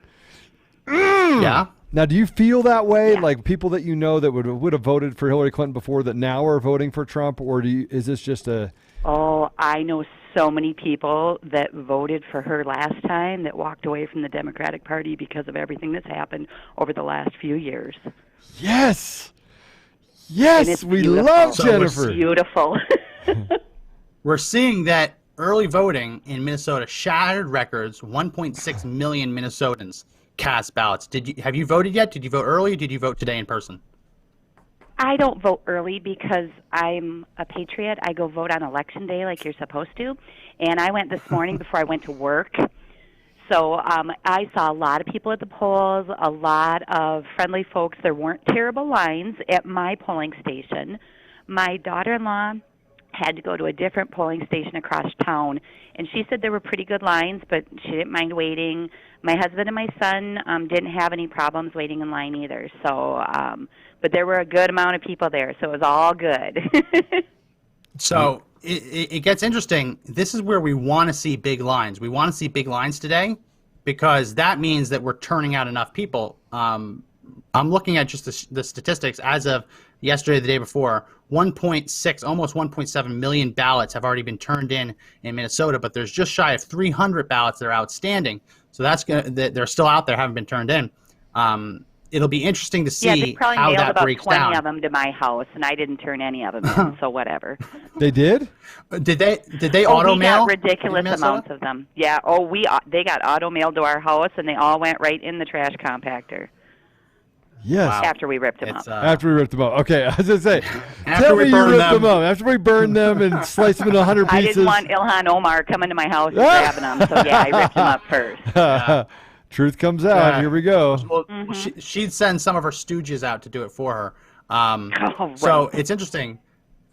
Yeah. Now, do you feel that way? Yeah. Like people that you know that would have voted for Hillary Clinton before that now are voting for Trump, or is this just a? Oh, I know so many people that voted for her last time that walked away from the Democratic Party because of everything that's happened over the last few years. Yes, And yes, it's we beautiful. love So we're Jennifer. Beautiful. We're seeing that early voting in Minnesota shattered records. 1.6 million Minnesotans cast ballots. Have you voted yet? Did you vote early? Or did you vote today in person? I don't vote early because I'm a patriot. I go vote on election day like you're supposed to. And I went this morning before I went to work. So I saw a lot of people at the polls, a lot of friendly folks. There weren't terrible lines at my polling station. My daughter-in-law had to go to a different polling station across town, and she said there were pretty good lines, but she didn't mind waiting. My husband and my son didn't have any problems waiting in line either. So, but there were a good amount of people there, so it was all good. So it gets interesting. This is where we want to see big lines. We want to see big lines today because that means that we're turning out enough people. I'm looking at just the statistics as of yesterday, the day before. 1.6, almost 1.7 million ballots have already been turned in Minnesota, but there's just shy of 300 ballots that are outstanding. So they're still out there, haven't been turned in. It'll be interesting to Yeah, they see probably how mailed that about breaks 20 down. of them to my house, and I didn't turn any of them in, so whatever. They did? Did they Oh, auto we mail? got ridiculous amounts of them. Yeah. Oh, they got auto mailed to our house, and they all went right in the trash compactor Yes. after we ripped them It's, up. After we ripped them up. Okay, I was gonna say. After Tell we me you burn ripped them. them up. After we burned them and sliced them into 100 I pieces. didn't want Ilhan Omar coming to my house and grabbing them, so yeah, I ripped them up first. Truth comes out. Yeah. Here we go. Well, she'd send some of her stooges out to do it for her. Oh, So right. it's interesting.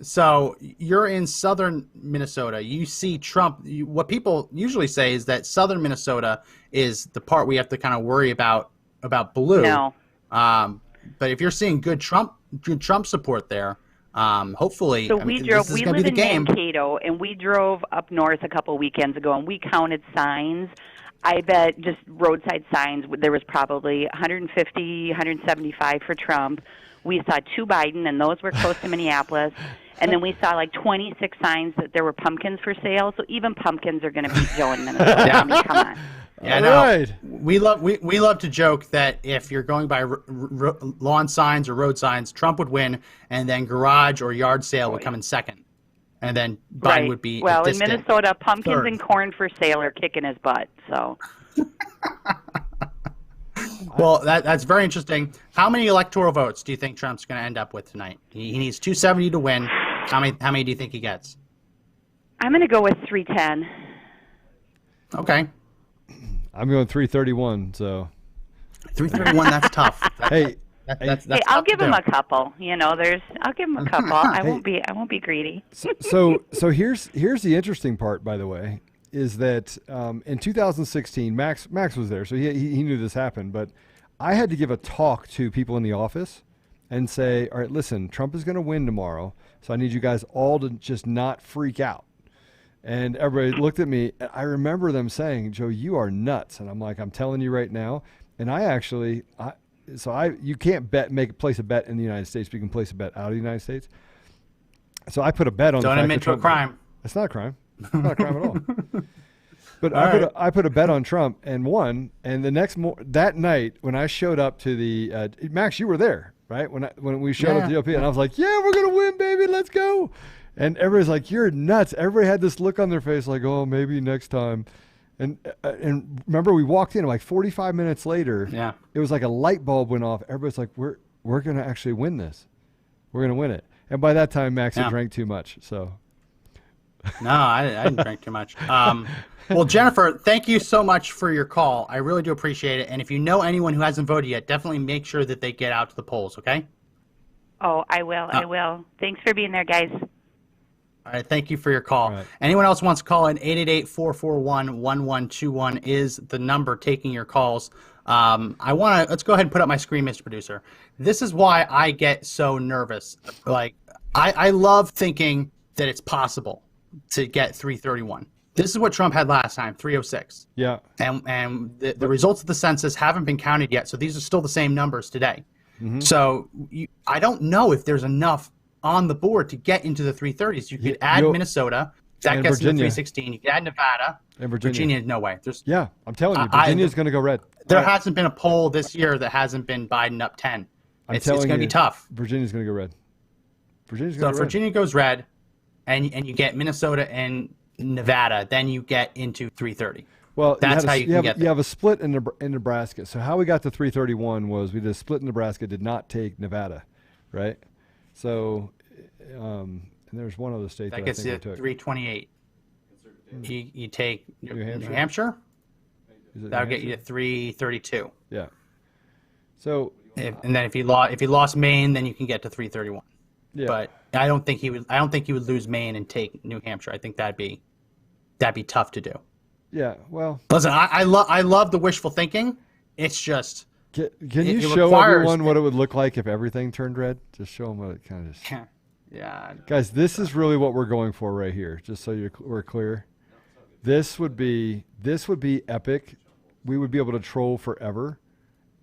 So you're in southern Minnesota. You see Trump. What people usually say is that southern Minnesota is the part we have to kind of worry about blue. No. But if you're seeing good Trump support there, hopefully, So I we mean, drove. This is We going to live be the in game. Mankato, and we drove up north a couple weekends ago, and we counted signs. I bet just roadside signs. There was probably 150, 175 for Trump. We saw 2 Biden, and those were close to Minneapolis. And then we saw like 26 signs that there were pumpkins for sale. So even pumpkins are going to beat Joe in Minnesota. Yeah. I mean, come on. Yeah, All no, right. we love to joke that if you're going by lawn signs or road signs, Trump would win, and then garage or yard sale would come in second, and then Biden Right. would be Well, a in distant Minnesota, pumpkins third. and corn for sale are kicking his butt. So Well, that's very interesting. How many electoral votes do you think Trump's going to end up with tonight? He needs 270 to win. How many do you think he gets? I'm going to go with 310. Okay, I'm going 331. So 331. That's tough. hey, That's Hey, I'll tough to give him do. a couple. You know, I'll give him a couple. I won't be greedy. so here's the interesting part, by the way, is that in 2016, Max was there, so he knew this happened. But I had to give a talk to people in the office and say, all right, listen, Trump is going to win tomorrow, so I need you guys all to just not freak out. And everybody looked at me. I remember them saying, Joe, you are nuts. And I'm like, I'm telling you right now. And you can't place a bet in the United States, but you can place a bet out of the United States. So I put a bet on Don't the fact admit that to a Trump, crime. It's not a crime. It's not a crime at all. But I put a bet on Trump and won. And the next that night when I showed up to the Max, you were there, right? When we showed up to the GOP, and I was like, "Yeah, we're gonna win, baby, let's go!" And everybody's like, "You're nuts!" Everybody had this look on their face, like, "Oh, maybe next time." And remember, we walked in like 45 minutes later. Yeah, it was like a light bulb went off. Everybody's like, "We're gonna actually win this. We're gonna win it." And by that time, Max had drank too much, so. No, I didn't drink too much. Well, Jennifer, thank you so much for your call. I really do appreciate it. And if you know anyone who hasn't voted yet, definitely make sure that they get out to the polls, okay? Oh, I will. I will. Thanks for being there, guys. All right, thank you for your call. Right. Anyone else wants to call in, 888-441-1121 is the number taking your calls. Let's go ahead and put up my screen, Mr. Producer. This is why I get so nervous. Like, I love thinking that it's possible to get 331. This is what Trump had last time, 306. Yeah. And the results of the census haven't been counted yet, so these are still the same numbers today. Mm-hmm. So I don't know if there's enough on the board to get into the 330s. You could add Minnesota. That gets into 316. You could add Nevada. And Virginia. No way. I'm telling you, Virginia's going to go red. There hasn't been a poll this year that hasn't been Biden up 10. It's going to be tough. Virginia's going to go red. Virginia goes red, and you get Minnesota and Nevada. Then you get into 330. Well, that's how you can get there. You have a split in Nebraska. So how we got to 331 was we did a split in Nebraska, did not take Nevada, right? So, and there's one other state that gets I think you we took. 328. You take New Hampshire? That'll get you to 332. Yeah. So, and then if you lost Maine, then you can get to 331. Yeah. But I don't think he would lose Maine and take New Hampshire. I think that'd be tough to do. Yeah. Well, listen, I love the wishful thinking. It's just. Can you show everyone what it would look like if everything turned red? Just show them what it kind of is. Yeah. Guys, this is really what we're going for right here. Just so we're clear. This would be epic. We would be able to troll forever.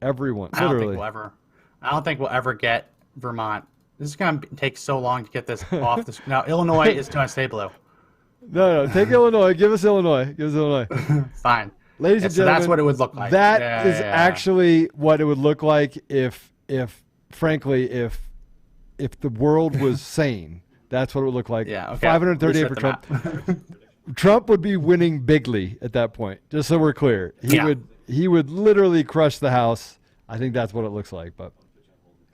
Everyone, literally. I don't think we'll ever get Vermont. This is going to take so long to get this off this. Now, Illinois is going to stay blue. No, take Illinois. Give us Illinois. Fine. Ladies and gentlemen, that's what it would look like. That is actually what it would look like if the world was sane. That's what it would look like. Yeah, okay. 538 for Trump. Trump would be winning bigly at that point. Just so we're clear, he would literally crush the House. I think that's what it looks like. But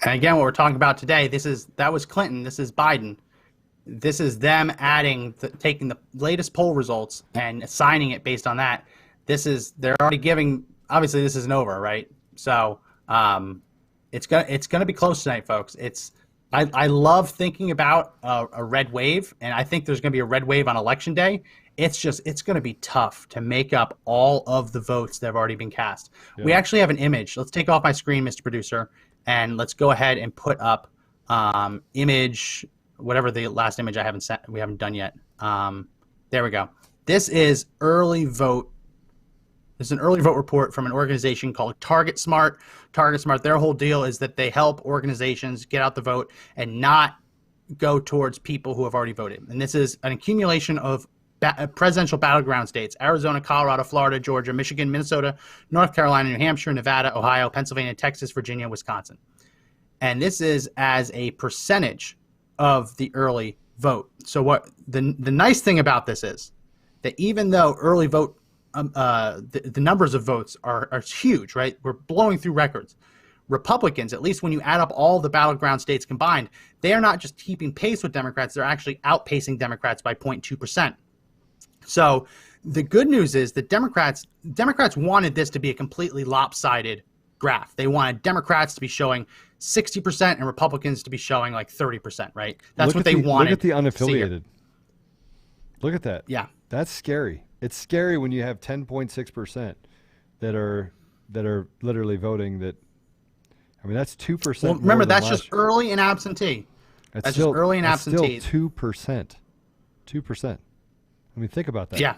and again, what we're talking about today, that was Clinton. This is Biden. This is them taking the latest poll results and assigning it based on that. They're already giving. Obviously, this isn't over, right? So it's gonna be close tonight, folks. I love thinking about a red wave, and I think there's gonna be a red wave on Election Day. It's gonna be tough to make up all of the votes that have already been cast. Yeah. We actually have an image. Let's take off my screen, Mr. Producer, and let's go ahead and put up image, whatever the last image we haven't done yet. There we go. This is early vote. This is an early vote report from an organization called Target Smart. Target Smart, their whole deal is that they help organizations get out the vote and not go towards people who have already voted. And this is an accumulation of presidential battleground states: Arizona, Colorado, Florida, Georgia, Michigan, Minnesota, North Carolina, New Hampshire, Nevada, Ohio, Pennsylvania, Texas, Virginia, Wisconsin. And this is as a percentage of the early vote. So what the nice thing about this is that even though early vote, the numbers of votes are huge, right? We're blowing through records. Republicans, at least when you add up all the battleground states combined, they are not just keeping pace with Democrats, they're actually outpacing Democrats by 0.2%. So the good news is that Democrats wanted this to be a completely lopsided graph. They wanted Democrats to be showing 60% and Republicans to be showing like 30%, right? That's what they wanted. Look at the unaffiliated. Look at that. Yeah. That's scary. It's scary when you have 10.6% that are literally voting that. I mean, that's 2%. Well, remember, that's just early and absentee. That's just early and absentee. Still 2%. 2%. I mean, think about that. Yeah.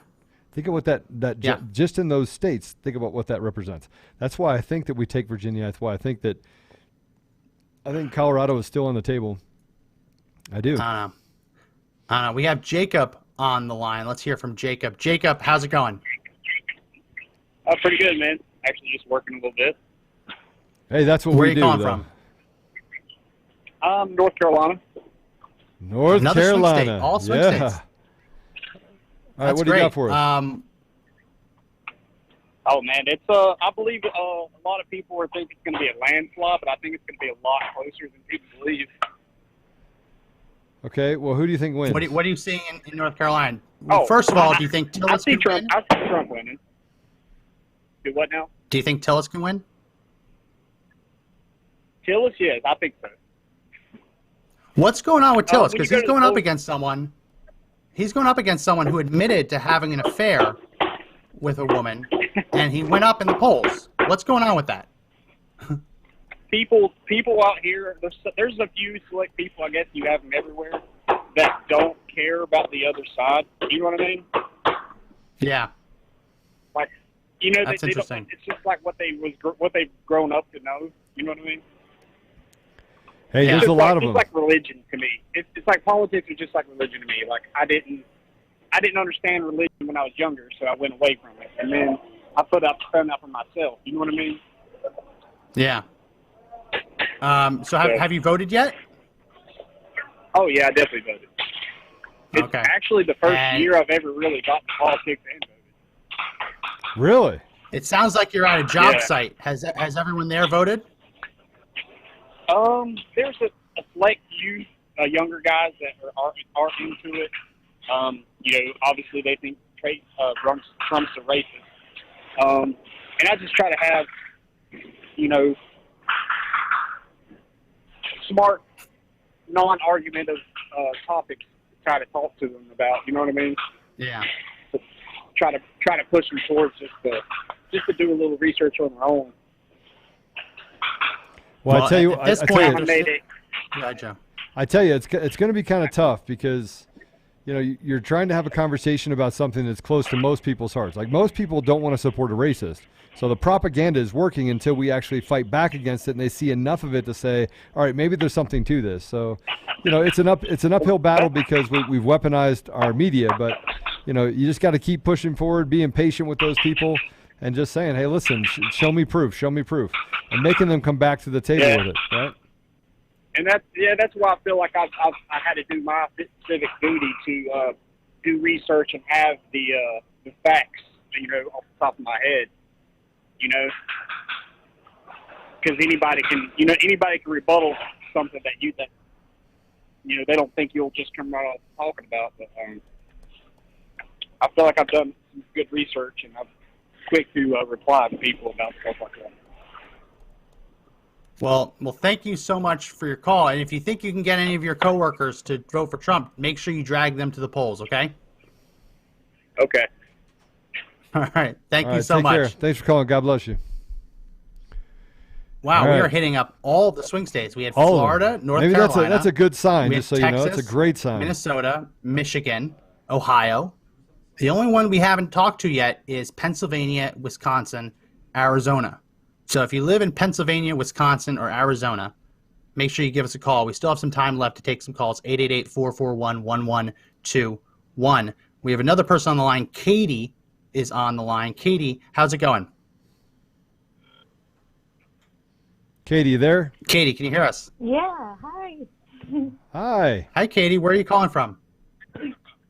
Think of what just in those states, think about what that represents. That's why I think that we take Virginia. That's why I think Colorado is still on the table. I do. I don't know. We have Jacob on the line. Let's hear from Jacob. Jacob, how's it going? Pretty good, man. Actually, just working a little bit. Hey, that's what Where we are you do, calling though. from? North Carolina. North Another swing Carolina. state. All swing yeah. states. All right, That's what do you great. got for us? Oh man, it's I believe a lot of people think it's going to be a landslide, but I think it's going to be a lot closer than people believe. Okay, well, who do you think wins? What are you seeing in North Carolina? Oh, First of all, do you think I Tillis see can Trump. win? I see Trump winning. Do what now? Do you think Tillis can win? Tillis, yes, I think so. What's going on with Tillis? when Because you go he's to going the up polls- against someone. He's going up against someone who admitted to having an affair with a woman, and he went up in the polls. What's going on with that? People out here. There's a few select people. I guess you have them everywhere that don't care about the other side. You know what I mean? Yeah. Like, you know, That's they don't, interesting. it's just like what they've grown up to know. You know what I mean? Hey, It's there's just a lot like, of them. It's like religion to me. It's like politics is just like religion to me. Like I didn't understand religion when I was younger, so I went away from it, and then I found out for myself. You know what I mean? Yeah. So have you voted yet? Oh yeah, I definitely voted. It's Okay. actually the first And- year I've ever really gotten politics and voted. Really? It sounds like you're at a job Yeah. site. Has everyone there voted? There's a select few younger guys that are into it. You know, obviously they think Trump's a racist. And I just try to have, you know, smart, non-argumentative topics to try to talk to them about. You know what I mean? Yeah. Try to push them towards just to do a little research on their own. Well, I tell you, at this I point, tell I you, made it. Yeah, Joe. I tell you, it's going to be kind of tough because, you know, you're trying to have a conversation about something that's close to most people's hearts. Like most people don't want to support a racist. So the propaganda is working until we actually fight back against it and they see enough of it to say, all right, maybe there's something to this. So, you know, it's an uphill battle because we've weaponized our media, but, you know, you just got to keep pushing forward, being patient with those people and just saying, hey, listen, show me proof, and making them come back to the table Yeah. with it, right? And that's why I feel like I had to do my civic duty to do research and have the facts, you know, off the top of my head, you know, because anybody can rebuttal something that you know they don't think you'll just come right off talking about. But I feel like I've done some good research and I'm quick to reply to people about stuff like that. Well, thank you so much for your call. And if you think you can get any of your coworkers to vote for Trump, make sure you drag them to the polls, okay? Okay. All right. Thank All you right, so take much. care. Thanks for calling. God bless you. Wow, All we right. are hitting up all the swing states. We had All of them. Florida, North Maybe Carolina. that's a good sign, we just had so you know. Texas, It's a great sign. Minnesota, Michigan, Ohio. The only one we haven't talked to yet is Pennsylvania, Wisconsin, Arizona. So if you live in Pennsylvania, Wisconsin, or Arizona, make sure you give us a call. We still have some time left to take some calls, 888-441-1121. We have another person on the line. Katie is on the line. Katie, how's it going? Katie, you there? Katie, can you hear us? Yeah, hi. Hi. Hi, Katie. Where are you calling from?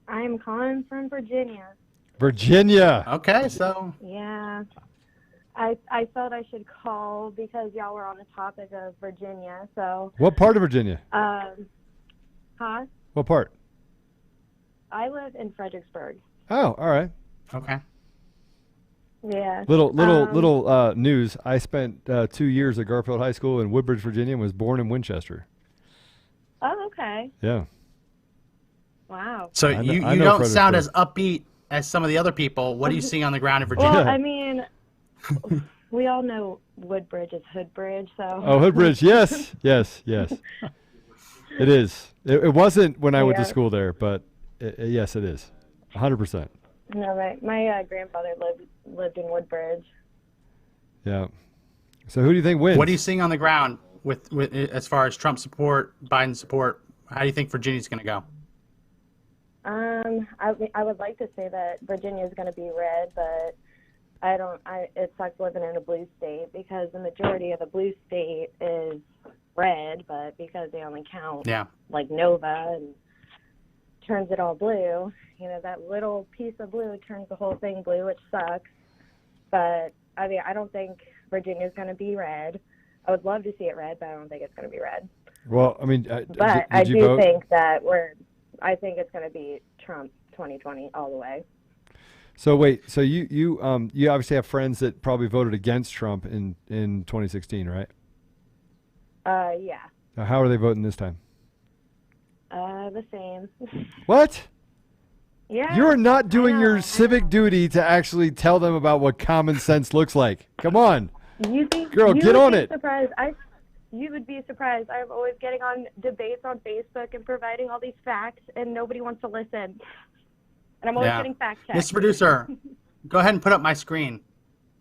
I'm calling from Virginia. Virginia. Okay, so Yeah. I felt I should call because y'all were on the topic of Virginia. So, What part of Virginia? huh? What part? I live in Fredericksburg. Oh, all right. okay. Yeah. Little news. I spent 2 years at Garfield High School in Woodbridge, Virginia, and was born in Winchester. Oh, okay. Yeah. Wow. So I know- you I know don't sound Fredericksburg. as upbeat as some of the other people. What are you seeing on the ground in Virginia? Well, I mean, we all know Woodbridge is Hoodbridge, so. Oh, Hoodbridge. Yes. Yes. Yes. It is. It wasn't when I went to Yeah. school there, but yes, it is. 100%. No, my grandfather lived in Woodbridge. Yeah. So who do you think wins? What are you seeing on the ground with as far as Trump support, Biden support? How do you think Virginia's going to go? I would like to say that Virginia is going to be red, but it sucks living in a blue state because the majority of the blue state is red, but because they only count like Nova and turns it all blue, that little piece of blue turns the whole thing blue, which sucks. But I mean, I don't think Virginia's going to be red. I would love to see it red, but I don't think it's going to be red. Well, I mean, but I do think that I think it's going to be Trump 2020 all the way. So wait, so you obviously have friends that probably voted against Trump in 2016, right? Yeah. Now, how are they voting this time? The same. What? Yeah. You're not doing your civic duty to actually tell them about what common sense looks like. Come on. Girl, get on it. You would be surprised. I'm always getting on debates on Facebook and providing all these facts, and nobody wants to listen. And I'm always getting fact checked. Mr. Producer, go ahead and put up my screen.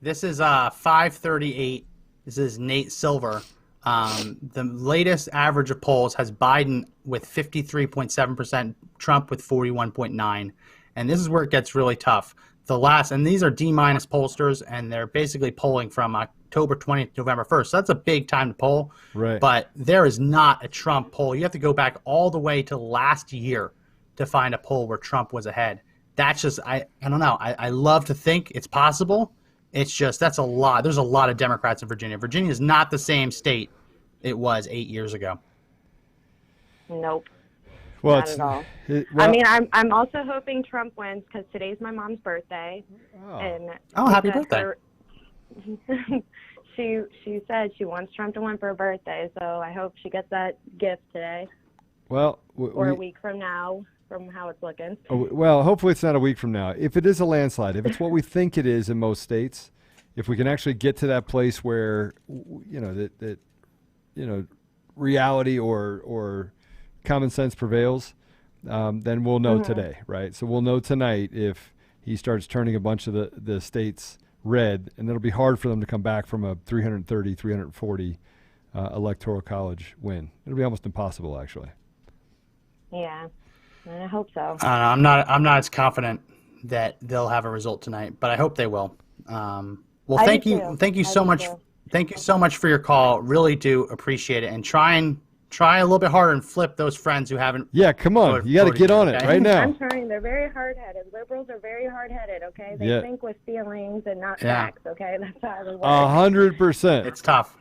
This is 538. This is Nate Silver. The latest average of polls has Biden with 53.7%, Trump with 41.9%. And this is where it gets really tough. And these are D-minus pollsters, and they're basically polling from October 20th to November 1st. So that's a big time to poll. Right. But there is not a Trump poll. You have to go back all the way to last year to find a poll where Trump was ahead. That's just, I don't know. I love to think it's possible. It's just, that's a lot. There's a lot of Democrats in Virginia. Virginia is not the same state it was 8 years ago. Nope. Well, not at all. I mean, I'm also hoping Trump wins because today's my mom's birthday. Oh, and happy birthday. She said she wants Trump to win for her birthday, so I hope she gets that gift today. Well, or a week from now, from how it's looking. Well, hopefully it's not a week from now. If it is a landslide, if it's what we think it is in most states, if we can actually get to that place where, that reality or common sense prevails, then we'll know today, right? So we'll know tonight if he starts turning a bunch of the states red, and it'll be hard for them to come back from a 330, 340 electoral college win. It'll be almost impossible, actually. Yeah, I hope so. I'm not as confident that they'll have a result tonight, but I hope they will. Thank you so much. Thank you so much for your call. Really do appreciate it, and try a little bit harder and flip those friends who haven't. Yeah, come on. You got to get on it right now. I'm trying. They're very hard-headed. Liberals are very hard-headed, okay? They think with feelings and not facts, okay? That's how they work. 100%. It's tough.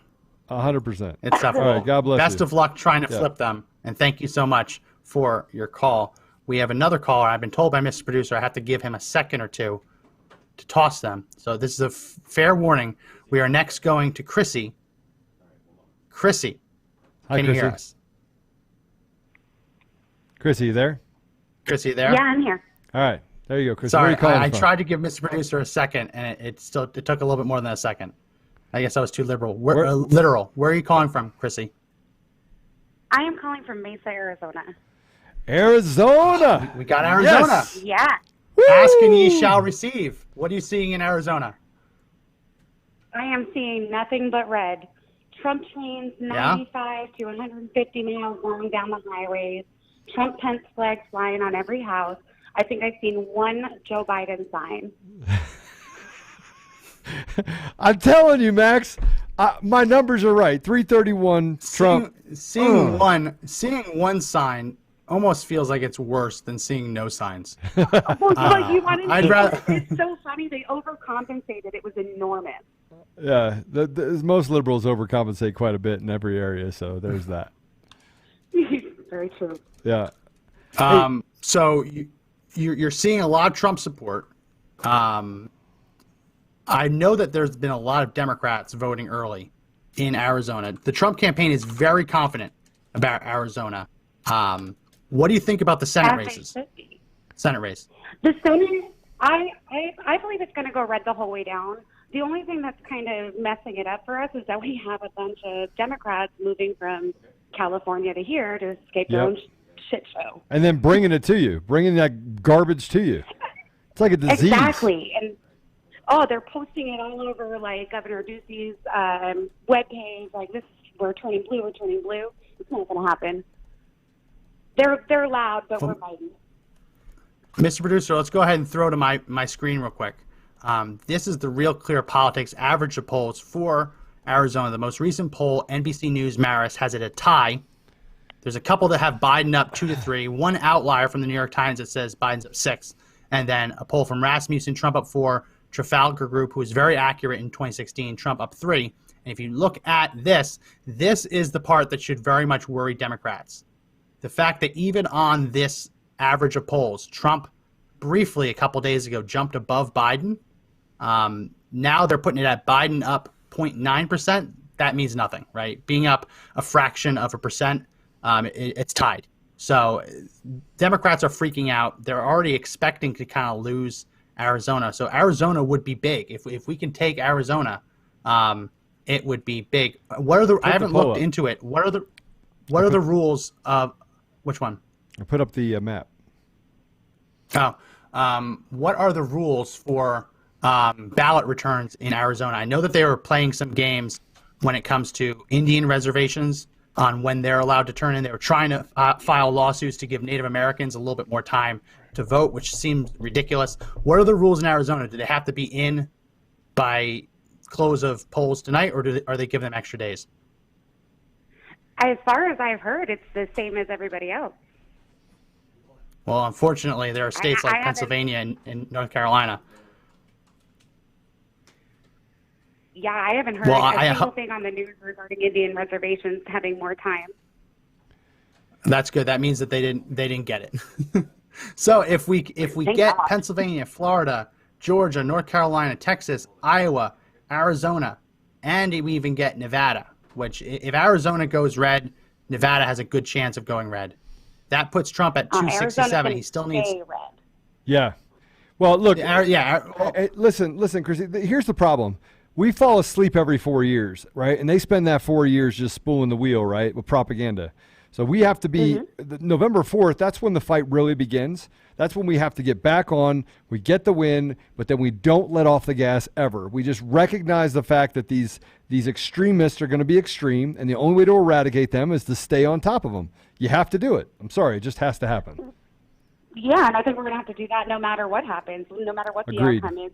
100%. It's tough. All right, God bless you. Best of luck trying to flip them, and thank you so much for your call. We have another caller. I've been told by Mr. Producer I have to give him a second or two to toss them. So this is a fair warning. We are next going to Chrissy. Chrissy. Hi, Can you hear us? Chrissy, you there? Chrissy, you there? Yeah, I'm here. All right. There you go, Chrissy. Sorry, Where are you calling I from? tried to give Mr. Producer a second, and it took a little bit more than a second. I guess I was too literal. Literal. Where are you calling from, Chrissy? I am calling from Mesa, Arizona. Arizona! We got Arizona. Yes. Yeah. Ask and ye shall receive. What are you seeing in Arizona? I am seeing nothing but red. Trump trains 95 to 150 miles long down the highways. Trump Pence flags flying on every house. I think I've seen one Joe Biden sign. I'm telling you, Max, my numbers are right. 331 Trump. Seeing one sign almost feels like it's worse than seeing no signs. But you want to it's so funny. They overcompensated. It was enormous. Yeah, most liberals overcompensate quite a bit in every area, so there's that. Very true. Yeah. So you're seeing a lot of Trump support. I know that there's been a lot of Democrats voting early in Arizona. The Trump campaign is very confident about Arizona. What do you think about the Senate races? Senate race. The Senate, I believe it's going to go red the whole way down. The only thing that's kind of messing it up for us is that we have a bunch of Democrats moving from California to here to escape their own shit show. And then bringing it to you, bringing that garbage to you. It's like a disease. Exactly. And they're posting it all over, like Governor Ducey's webpage, like, this, we're turning blue. It's not going to happen. They're loud, but we're mighty. Mr. Producer, let's go ahead and throw to my screen real quick. This is the Real Clear Politics average of polls for Arizona. The most recent poll, NBC News Marist, has it a tie. There's a couple that have Biden up 2-3. One outlier from the New York Times that says Biden's up 6. And then a poll from Rasmussen, Trump up 4. Trafalgar Group, who was very accurate in 2016, Trump up 3. And if you look at this is the part that should very much worry Democrats. The fact that even on this average of polls, Trump briefly a couple days ago jumped above Biden. Now they're putting it at Biden up 0.9%. That means nothing, right? Being up a fraction of a percent, it's tied. So Democrats are freaking out. They're already expecting to kind of lose Arizona. So Arizona would be big. If we can take Arizona, it would be big. I haven't looked into it. What are the rules of which one? I put up the map. What are the rules for ballot returns in Arizona? I know that they were playing some games when it comes to Indian reservations on when they're allowed to turn in. They were trying to file lawsuits to give Native Americans a little bit more time to vote, which seems ridiculous. What are the rules in Arizona? Do they have to be in by close of polls tonight, or are they giving them extra days? As far as I've heard, it's the same as everybody else. Well, unfortunately, there are states like Pennsylvania and North Carolina. Yeah, I haven't heard a single thing on the news regarding Indian reservations having more time. That's good. That means that they didn't get it. So if we get Pennsylvania, Florida, Georgia, North Carolina, Texas, Iowa, Arizona, and we even get Nevada, which if Arizona goes red, Nevada has a good chance of going red. That puts Trump at 267. He still needs. Red. Yeah. Well, look. Listen, Chrissy. Here's the problem. We fall asleep every 4 years, right? And they spend that 4 years just spooling the wheel, right, with propaganda. So we have to be November 4th. That's when the fight really begins. That's when we have to get back on. We get the win, but then we don't let off the gas ever. We just recognize the fact that these extremists are going to be extreme, and the only way to eradicate them is to stay on top of them. You have to do it. I'm sorry, it just has to happen. Yeah, and I think we're going to have to do that no matter what happens, no matter what the outcome is.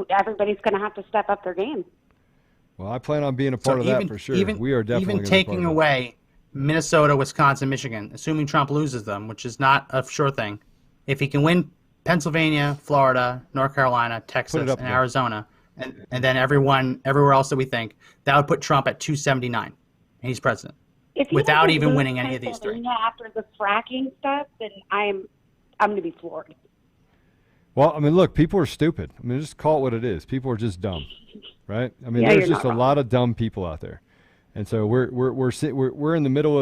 Everybody's going to have to step up their game. Well, I plan on being a part of that for sure. We are definitely even taking away Minnesota, Wisconsin, Michigan, assuming Trump loses them, which is not a sure thing. If he can win Pennsylvania, Florida, North Carolina, Texas, and Arizona, and then everywhere else that we think, that would put Trump at 279, and he's president, without even winning any of these three. After the fracking stuff, then I'm going to be floored. Well, I mean, look, people are stupid. I mean, just call it what it is. People are just dumb, right? I mean, there's just a lot of dumb people out there. And so we're in the middle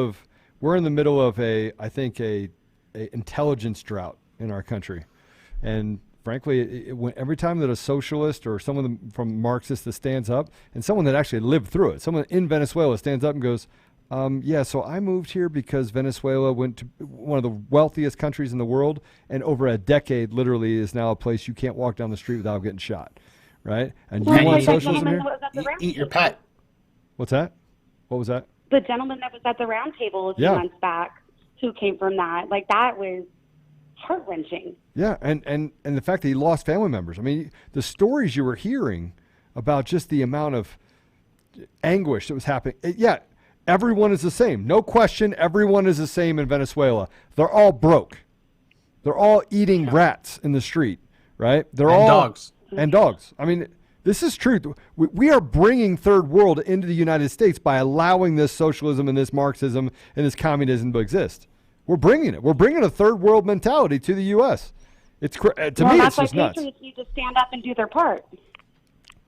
of a intelligence drought in our country, and frankly, every time that a socialist or someone from Marxist that stands up, and someone that actually lived through it, someone in Venezuela stands up and goes, so I moved here because Venezuela went to one of the wealthiest countries in the world, and over a decade, literally, is now a place you can't walk down the street without getting shot, right? And you want socialism here? Eat your pet. What's that? What was that? The gentleman that was at the round table a few months back who came from that, that was heart-wrenching. Yeah, and the fact that he lost family members. I mean, the stories you were hearing about just the amount of anguish that was happening. Everyone is the same. No question, everyone is the same in Venezuela. They're all broke. They're all eating rats in the street, right? They're all dogs. And dogs. I mean, this is true. We are bringing third world into the United States by allowing this socialism and this Marxism and this communism to exist. We're bringing it. We're bringing a third world mentality to the U.S. It's to me, it's just nuts. Patriots need to stand up and do their part.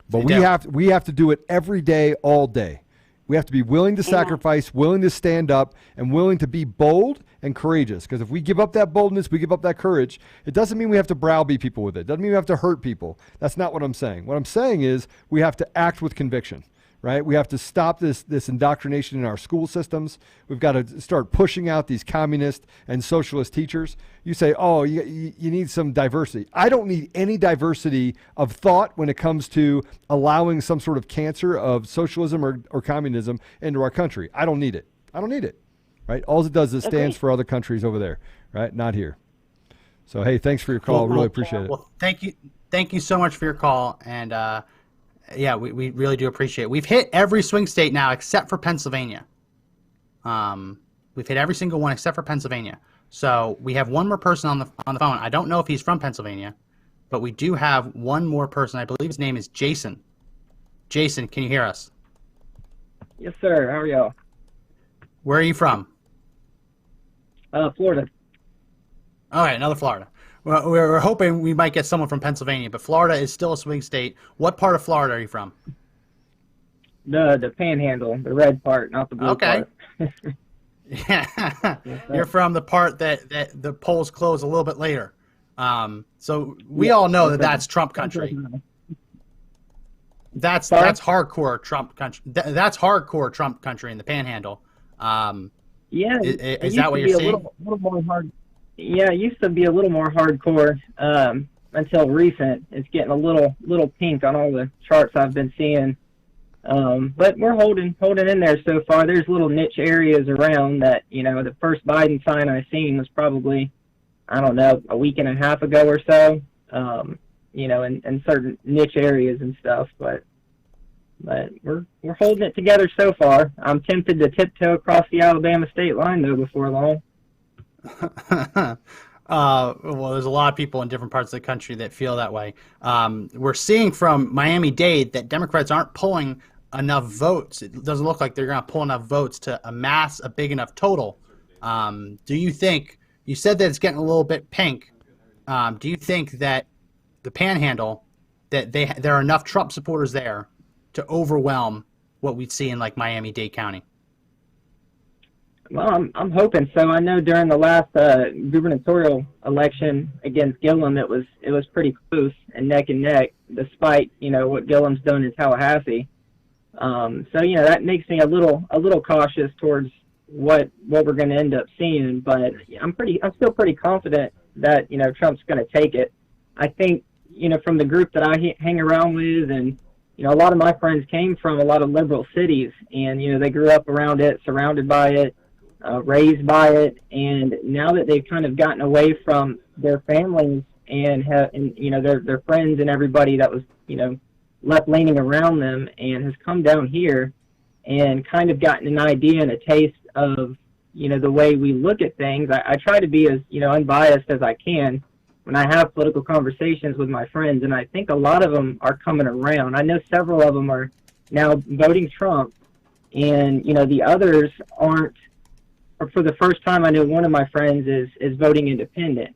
But we have to do it every day, all day. We have to be willing to sacrifice, willing to stand up, and willing to be bold and courageous. Because if we give up that boldness, we give up that courage, it doesn't mean we have to browbeat people with it. It doesn't mean we have to hurt people. That's not what I'm saying. What I'm saying is we have to act with conviction, right? We have to stop this indoctrination in our school systems. We've got to start pushing out these communist and socialist teachers. You say, you need some diversity. I don't need any diversity of thought when it comes to allowing some sort of cancer of socialism or communism into our country. I don't need it. Right? All it does is stands for other countries over there, right? Not here. So, hey, thanks for your call. Really appreciate it. Well, thank thank you so much for your call. And yeah, we really do appreciate it. We've hit every swing state now except for Pennsylvania. We've hit every single one except for Pennsylvania. So we have one more person on the phone. I don't know if he's from Pennsylvania, but we do have one more person. I believe his name is Jason. Jason, can you hear us? Yes, sir. How are y'all? Where are you from? Florida. All right, another Florida. Well, we're hoping we might get someone from Pennsylvania, but Florida is still a swing state. What part of Florida are you from? The Panhandle, the red part, not the blue part. Yeah, you're from the part that the polls close a little bit later. So we all know that that's Trump country. That's hardcore Trump country. That's hardcore Trump country in the Panhandle. Yeah, is that what you're saying? A little more hard. Yeah, it used to be a little more hardcore until recent. It's getting a little pink on all the charts I've been seeing. But we're holding in there so far. There's little niche areas around that, the first Biden sign I seen was probably, I don't know, a week and a half ago or so, in certain niche areas and stuff. But we're holding it together so far. I'm tempted to tiptoe across the Alabama state line, though, before long. Well, there's a lot of people in different parts of the country that feel that way. We're seeing from Miami-Dade that Democrats aren't pulling enough votes. It doesn't look like they're going to pull enough votes to amass a big enough total. Do you think, you said that it's getting a little bit pink. Do you think that the Panhandle, that there are enough Trump supporters there to overwhelm what we'd see in like Miami-Dade County? Well, I'm hoping so. I know during the last gubernatorial election against Gillum, it was pretty close and neck, despite what Gillum's done in Tallahassee. So that makes me a little cautious towards what we're going to end up seeing. But I'm still pretty confident that Trump's going to take it. I think from the group that I hang around with, and a lot of my friends came from a lot of liberal cities, and they grew up around it, surrounded by it. Raised by it, and now that they've kind of gotten away from their families and their friends and everybody that was left leaning around them, and has come down here and kind of gotten an idea and a taste of the way we look at things. I try to be as unbiased as I can when I have political conversations with my friends, and I think a lot of them are coming around. I know several of them are now voting Trump, and the others aren't. For the first time, I know one of my friends is voting independent,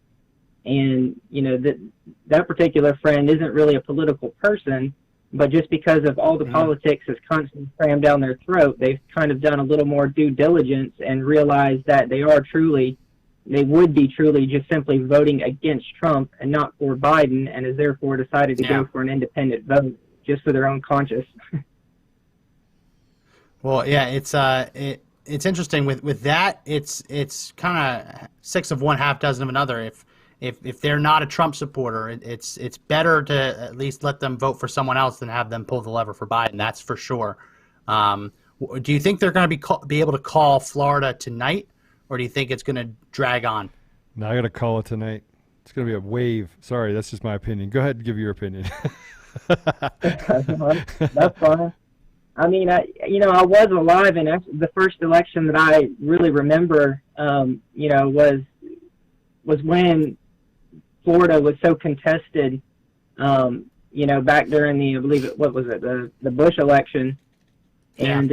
and that particular friend isn't really a political person, but just because of all the politics is constantly crammed down their throat, they've kind of done a little more due diligence and realized that they would be truly just simply voting against Trump and not for Biden, and has therefore decided to go for an independent vote just for their own conscience. Well, yeah, it's interesting with that. It's kind of 6 of one, half dozen of another. If they're not a Trump supporter, it's better to at least let them vote for someone else than have them pull the lever for Biden. That's for sure. Do you think they're going to be able to call Florida tonight, or do you think it's going to drag on? No, I got to call it tonight. It's going to be a wave. Sorry, that's just my opinion. Go ahead and give your opinion. That's fine. I mean, I was alive, and the first election that I really remember, was when Florida was so contested, back during the Bush election. Yeah. And,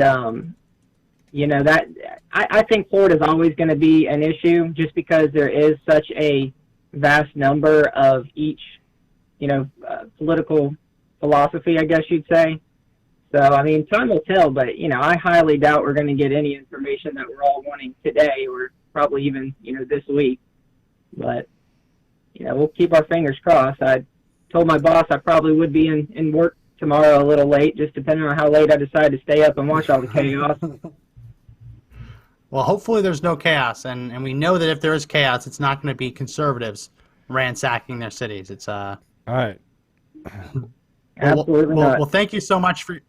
I think Florida is always going to be an issue just because there is such a vast number of each, political philosophy, I guess you'd say. So, I mean, time will tell, but, I highly doubt we're going to get any information that we're all wanting today or probably even, this week. But, we'll keep our fingers crossed. I told my boss I probably would be in work tomorrow a little late, just depending on how late I decide to stay up and watch all the chaos. Well, hopefully there's no chaos, and we know that if there is chaos, it's not going to be conservatives ransacking their cities. It's All right. Absolutely not. Well, thank you so much for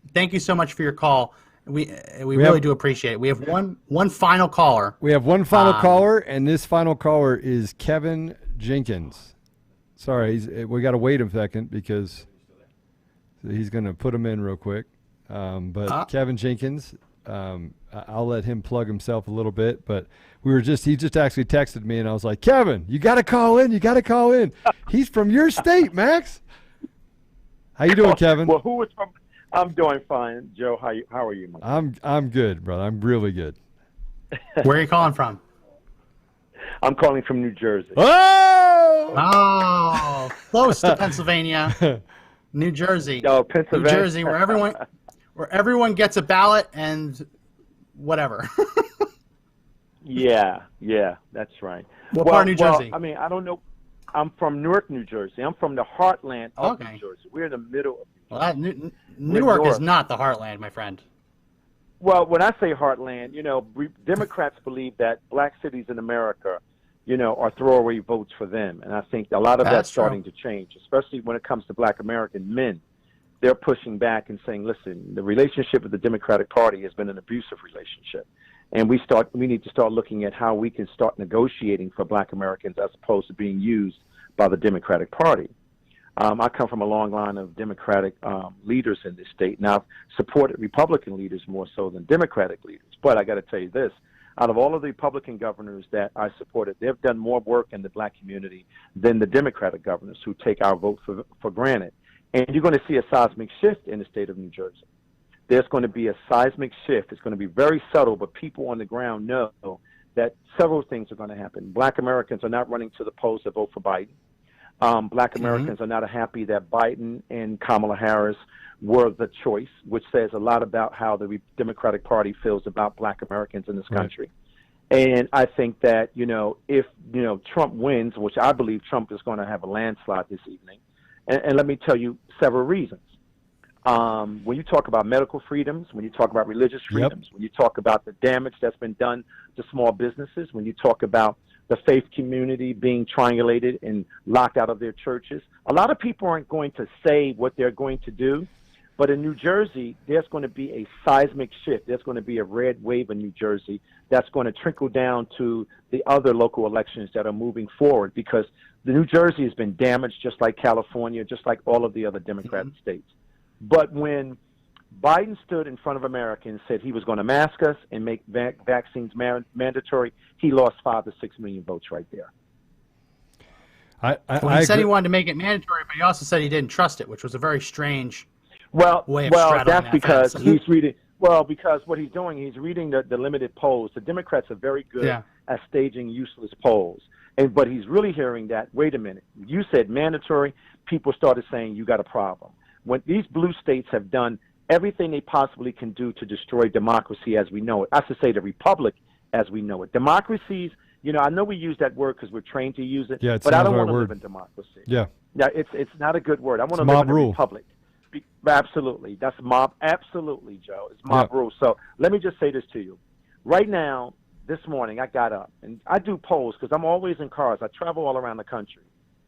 your call. We really do appreciate it. We have one final caller. We have one final caller, and this final caller is Kevin Jenkins. Sorry, we got to wait a second because he's going to put him in real quick. But Kevin Jenkins, I'll let him plug himself a little bit. But he just actually texted me, and I was like, Kevin, you got to call in. You got to call in. He's from your state, Max. How you doing, Kevin? Well, who is from? I'm doing fine, Joe. How are you, man? I'm good, brother. I'm really good. Where are you calling from? I'm calling from New Jersey. Oh, close to Pennsylvania, New Jersey. No, Pennsylvania. New Jersey, where everyone gets a ballot and whatever. Yeah, that's right. What part of New Jersey? I mean, I don't know. I'm from Newark, New Jersey. I'm from the heartland of New Jersey. We're in the middle of New Jersey. Newark is not the heartland, my friend. Well, when I say heartland, Democrats believe that black cities in America, are throwaway votes for them. And I think a lot of that's starting to change, especially when it comes to black American men. They're pushing back and saying, listen, the relationship with the Democratic Party has been an abusive relationship. And we need to start looking at how we can start negotiating for black Americans as opposed to being used by the Democratic Party. I come from a long line of Democratic leaders in this state, and I've supported Republican leaders more so than Democratic leaders. But I got to tell you this, out of all of the Republican governors that I supported, they've done more work in the black community than the Democratic governors who take our vote for granted. And you're going to see a seismic shift in the state of New Jersey. There's going to be a seismic shift. It's going to be very subtle, but people on the ground know that several things are going to happen. Black Americans are not running to the polls to vote for Biden. Black Americans are not happy that Biden and Kamala Harris were the choice, which says a lot about how the Democratic Party feels about black Americans in this country. And I think that, if, Trump wins, which I believe Trump is going to have a landslide this evening, and let me tell you several reasons. When you talk about medical freedoms, when you talk about religious freedoms, when you talk about the damage that's been done to small businesses, when you talk about the faith community being triangulated and locked out of their churches, a lot of people aren't going to say what they're going to do. But in New Jersey, there's going to be a seismic shift. There's going to be a red wave in New Jersey that's going to trickle down to the other local elections that are moving forward, because the New Jersey has been damaged just like California, just like all of the other Democratic states. But when Biden stood in front of America and said he was going to mask us and make vaccines mandatory, he lost 5 to 6 million votes right there. He said he wanted to make it mandatory, but he also said he didn't trust it, which was a very strange way of straddling that's because fence. he's reading. Well, because what he's doing, he's reading the limited polls. The Democrats are very good at staging useless polls, but he's really hearing that. Wait a minute, you said mandatory. People started saying you got a problem. When these blue states have done everything they possibly can do to destroy democracy as we know it. I should say the republic as we know it. Democracies, I know we use that word because we're trained to use it, but I don't want to live in democracy. Yeah, it's not a good word. I want to live in a republic. Absolutely. That's mob. Absolutely, Joe. It's mob rule. So let me just say this to you. Right now, this morning, I got up, and I do polls because I'm always in cars. I travel all around the country,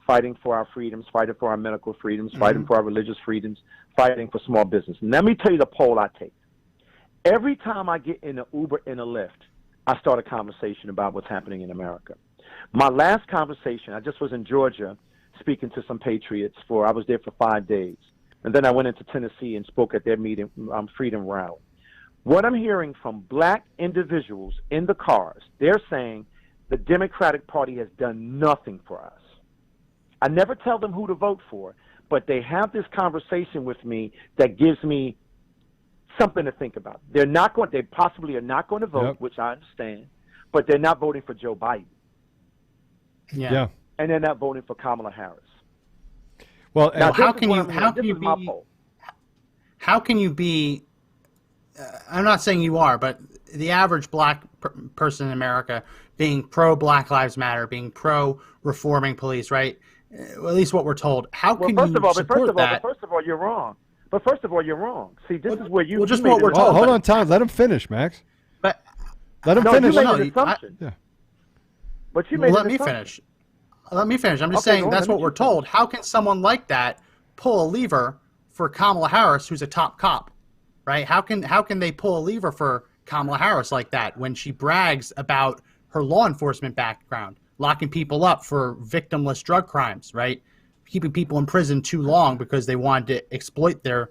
fighting for our freedoms, fighting for our medical freedoms, fighting for our religious freedoms, fighting for small business. And let me tell you the poll I take. Every time I get in an Uber and a Lyft, I start a conversation about what's happening in America. My last conversation, I just was in Georgia speaking to some patriots I was there for 5 days. And then I went into Tennessee and spoke at their meeting, Freedom Rally. What I'm hearing from black individuals in the cars, they're saying the Democratic Party has done nothing for us. I never tell them who to vote for, but they have this conversation with me that gives me something to think about. They possibly are not going to vote, which I understand, but they're not voting for Joe Biden. Yeah. And they're not voting for Kamala Harris. Well, now, how can you be? I'm not saying you are, but the average black person in America being pro Black Lives Matter, being pro reforming police, right? Well, at least what we're told. How can you support that? First of all, you're wrong. But first of all, you're wrong. See, this is where you. Well, just what we're told. Hold on, Tom. Let him finish, Max. But let him finish. You made an assumption. But you made let me finish. Let me finish. I'm just saying that's what we're told. How can someone like that pull a lever for Kamala Harris, who's a top cop, right? How can they pull a lever for Kamala Harris like that when she brags about her law enforcement background, locking people up for victimless drug crimes, right? keeping people in prison too long because they wanted to exploit them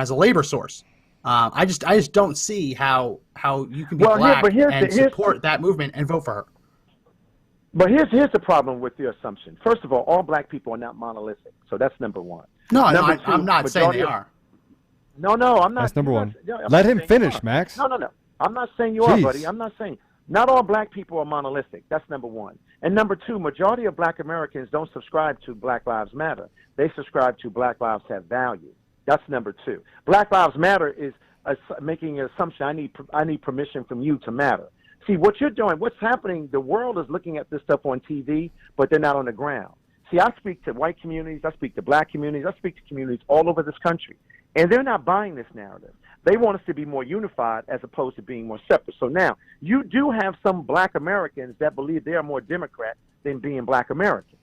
as a labor source. I just don't see how you can be black and support that movement and vote for her. But here's the problem with your assumption. First of all black people are not monolithic, so that's number one. I'm not saying they are. No, I'm not. That's number one. Let him finish, Max. No. I'm not saying you are, buddy. I'm not saying. Not all black people are monolithic. That's number one. And number two, majority of black Americans don't subscribe to Black Lives Matter. They subscribe to Black Lives Have Value. That's number two. Black Lives Matter is making an assumption. I need permission from you to matter. See, what you're doing, what's happening, the world is looking at this stuff on TV, but they're not on the ground. See, I speak to white communities, I speak to black communities, I speak to communities all over this country, and they're not buying this narrative. They want us to be more unified as opposed to being more separate. So now, you do have some black Americans that believe they are more Democrat than being black Americans.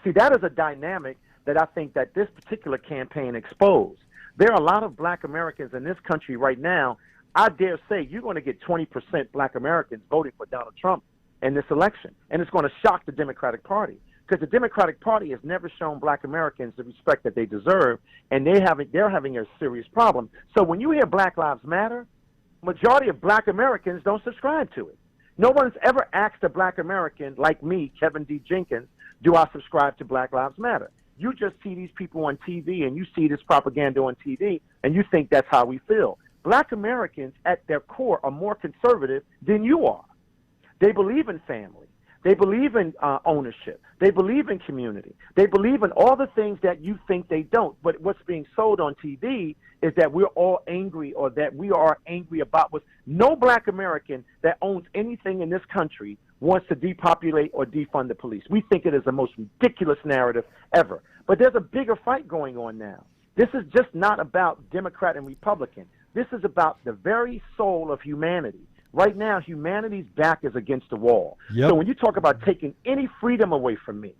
See, that is a dynamic that I think that this particular campaign exposed. There are a lot of black Americans in this country right now. I dare say you're going to get 20% black Americans voting for Donald Trump in this election. And it's going to shock the Democratic Party because the Democratic Party has never shown black Americans the respect that they deserve, and they're having a serious problem. So when you hear Black Lives Matter, majority of black Americans don't subscribe to it. No one's ever asked a black American like me, Kevin D. Jenkins, do I subscribe to Black Lives Matter? You just see these people on TV and you see this propaganda on TV and you think that's how we feel. Black Americans at their core are more conservative than you are. They believe in family. They believe in ownership. They believe in community. They believe in all the things that you think they don't. But what's being sold on TV is that we're all angry or that we are angry about what no black American that owns anything in this country wants to depopulate or defund the police. We think it is the most ridiculous narrative ever. But there's a bigger fight going on now. This is just not about Democrat and Republican. This is about the very soul of humanity. Right now, humanity's back is against the wall. Yep. So when you talk about taking any freedom away from me,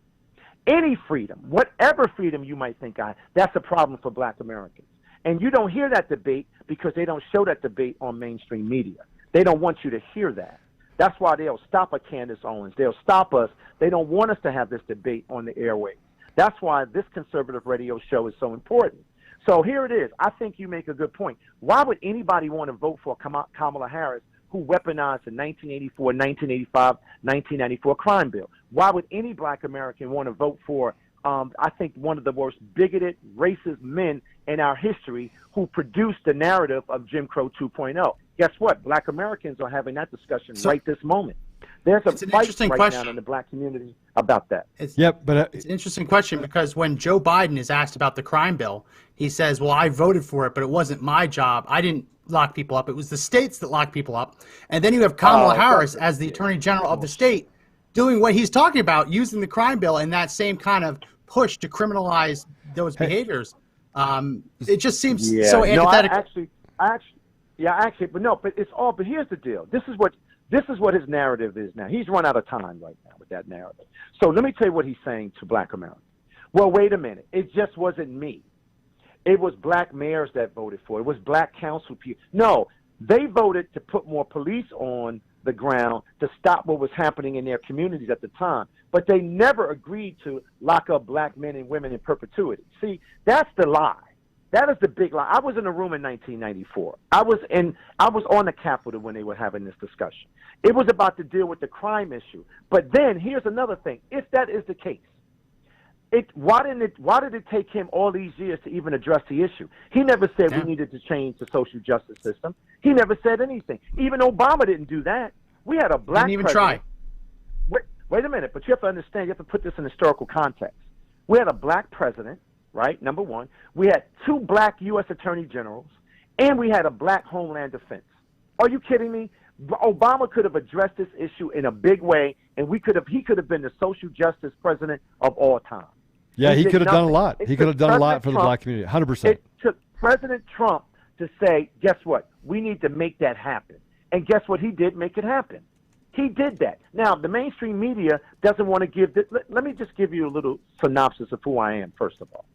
any freedom, whatever freedom you might think that's a problem for black Americans. And you don't hear that debate because they don't show that debate on mainstream media. They don't want you to hear that. That's why they'll stop a Candace Owens. They'll stop us. They don't want us to have this debate on the airwaves. That's why this conservative radio show is so important. So here it is. I think you make a good point. Why would anybody want to vote for Kamala Harris, who weaponized the 1984, 1985, 1994 crime bill? Why would any black American want to vote for, I think, one of the most bigoted, racist men in our history who produced the narrative of Jim Crow 2.0? Guess what? Black Americans are having that discussion right this moment. There's a fight right now in the black community about that. It's an interesting question because when Joe Biden is asked about the crime bill, he says, well, I voted for it, but it wasn't my job. I didn't lock people up. It was the states that locked people up. And then you have Kamala Harris as the Attorney General of the state doing what he's talking about, using the crime bill and that same kind of push to criminalize those behaviors. It just seems so antithetical. But here's the deal. This is what his narrative is now. He's run out of time right now with that narrative. So let me tell you what he's saying to black Americans. Well, wait a minute. It just wasn't me. It was black mayors that voted for it. It was black council people. No, they voted to put more police on the ground to stop what was happening in their communities at the time. But they never agreed to lock up black men and women in perpetuity. See, that's the lie. That is the big lie. I was in a room in 1994. I was on the Capitol when they were having this discussion. It was about to deal with the crime issue. But then here's another thing. If that is the case, why did it take him all these years to even address the issue? He never said we needed to change the social justice system. He never said anything. Even Obama didn't do that. We had a black president. Didn't even try. Wait a minute, but you have to understand, you have to put this in historical context. We had a black president, right, number one. We had 2 black U.S. attorney generals, and we had a black Homeland Defense. Are you kidding me? Obama could have addressed this issue in a big way, and he could have been the social justice president of all time. Yeah, he could have done a lot. He could have done a lot for the black community, 100%. It took President Trump to say, guess what? We need to make that happen. And guess what he did? Make it happen. He did that. Now, the mainstream media doesn't want to give this. Let me just give you a little synopsis of who I am, first of all.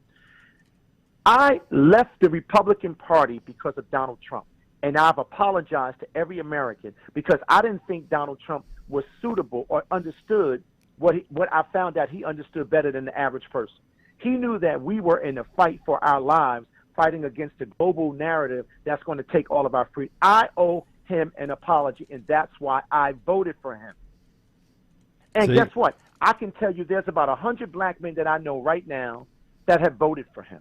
I left the Republican Party because of Donald Trump, and I've apologized to every American because I didn't think Donald Trump was suitable or understood what I found out he understood better than the average person. He knew that we were in a fight for our lives, fighting against the global narrative that's going to take all of our freedom. I owe him an apology, and that's why I voted for him. And guess what? I can tell you there's about 100 black men that I know right now that have voted for him.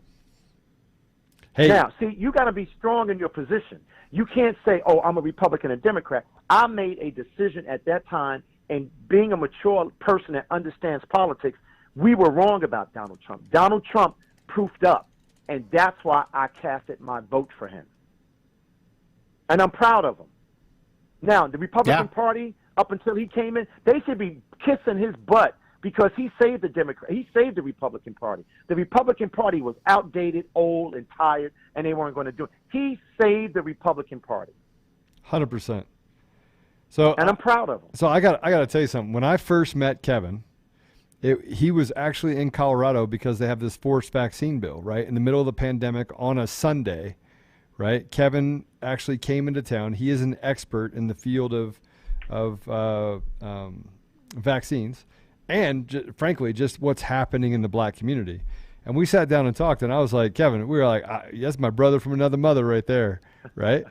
Hey. Now, see, you got to be strong in your position. You can't say, oh, I'm a Republican and Democrat. I made a decision at that time, and being a mature person that understands politics, we were wrong about Donald Trump. Donald Trump proofed up, and that's why I casted my vote for him. And I'm proud of him. Now, the Republican Party, up until he came in, they should be kissing his butt because he saved the Republican Party. The Republican Party was outdated, old, and tired, and they weren't going to do it. He saved the Republican Party. 100%. So, and I'm proud of him. So I got to tell you something. When I first met Kevin, he was actually in Colorado because they have this forced vaccine bill, right? In the middle of the pandemic on a Sunday, right? Kevin actually came into town. He is an expert in the field of vaccines and frankly, just what's happening in the black community. And we sat down and talked, and I was like, Kevin, we were like, that's my brother from another mother right there, right?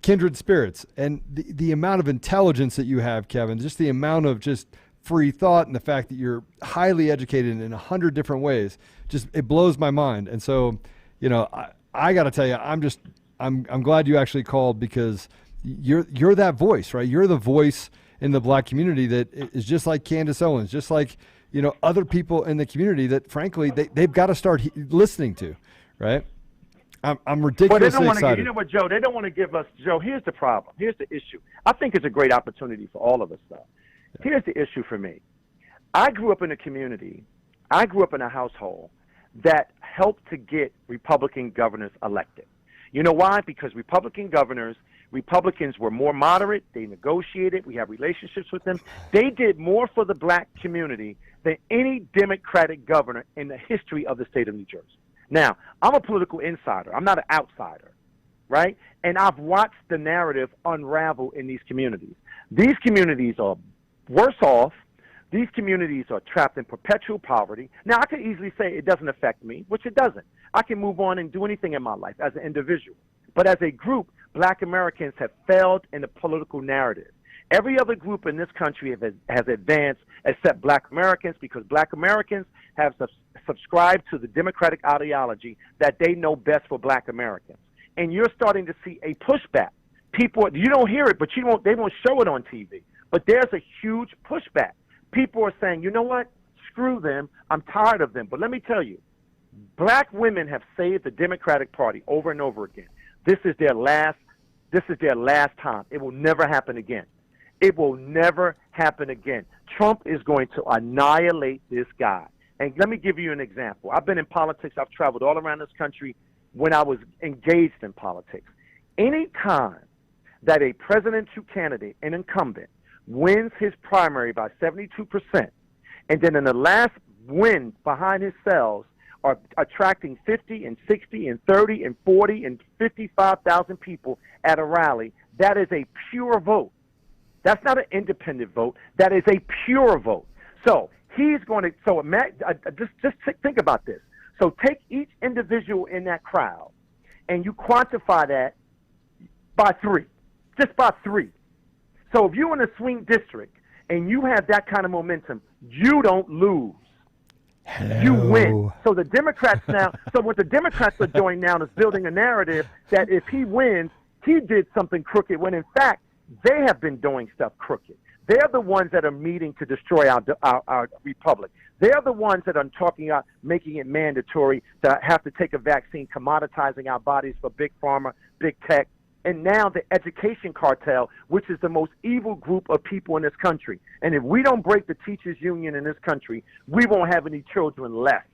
Kindred spirits. And the amount of intelligence that you have, Kevin, just the amount of just free thought and the fact that you're highly educated in 100 different ways, just it blows my mind. And so, you know, I got to tell you, I'm glad you actually called because you're that voice, right? You're the voice in the black community that is just like Candace Owens, just like, you know, other people in the community that frankly they've got to start listening to, right? I'm ridiculously excited. You know what, Joe? They don't want to give us, Joe, here's the problem. Here's the issue. I think it's a great opportunity for all of us, though. Here's the issue for me. I grew up in a community, I grew up in a household that helped to get Republican governors elected. You know why? Because Republicans were more moderate. They negotiated. We have relationships with them. They did more for the black community than any Democratic governor in the history of the state of New Jersey. Now, I'm a political insider. I'm not an outsider, right? And I've watched the narrative unravel in these communities. These communities are worse off. These communities are trapped in perpetual poverty. Now, I could easily say it doesn't affect me, which it doesn't. I can move on and do anything in my life as an individual. But as a group, black Americans have failed in the political narrative. Every other group in this country has advanced except black Americans because black Americans have subscribed to the Democratic ideology that they know best for black Americans. And you're starting to see a pushback. People, you don't hear it, but they won't show it on TV. But there's a huge pushback. People are saying, you know what? Screw them. I'm tired of them. But let me tell you, black women have saved the Democratic Party over and over again. This is their last time. It will never happen again. It will never happen again. Trump is going to annihilate this guy. And let me give you an example. I've been in politics. I've traveled all around this country when I was engaged in politics. Any time that a presidential candidate, an incumbent, wins his primary by 72%, and then in the last win behind his cells are attracting 50 and 60 and 30 and 40 and 55,000 people at a rally, that is a pure vote. That's not an independent vote. That is a pure vote. So he's going to. So just think about this. So take each individual in that crowd, and you quantify that by 3, just by 3. So if you're in a swing district and you have that kind of momentum, you don't lose. Hello. You win. So the Democrats now. So what the Democrats are doing now is building a narrative that if he wins, he did something crooked. When in fact they have been doing stuff crooked. They're the ones that are meeting to destroy our republic. They're the ones that are talking about making it mandatory to have to take a vaccine, commoditizing our bodies for big pharma, big tech, and now the education cartel, which is the most evil group of people in this country. And if we don't break the teachers' union in this country, we won't have any children left.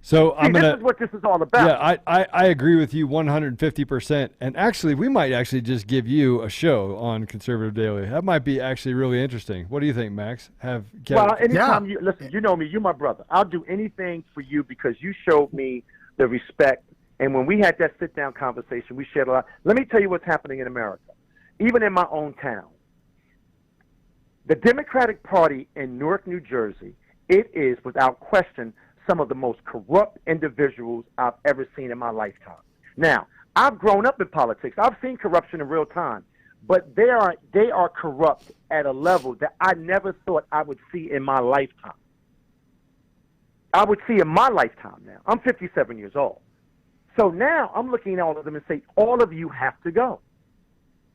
So this is what this is all about. Yeah, I agree with you 150%. And actually, we might actually just give you a show on Conservative Daily. That might be actually really interesting. What do you think, Max? Well, anytime you listen, you know me, you're my brother. I'll do anything for you because you showed me the respect. And when we had that sit-down conversation, we shared a lot. Let me tell you what's happening in America, even in my own town. The Democratic Party in Newark, New Jersey, it is without question some of the most corrupt individuals I've ever seen in my lifetime. Now, I've grown up in politics. I've seen corruption in real time, but they are corrupt at a level that I never thought I would see in my lifetime. I would see in my lifetime now. I'm 57 years old. So now I'm looking at all of them and say, all of you have to go.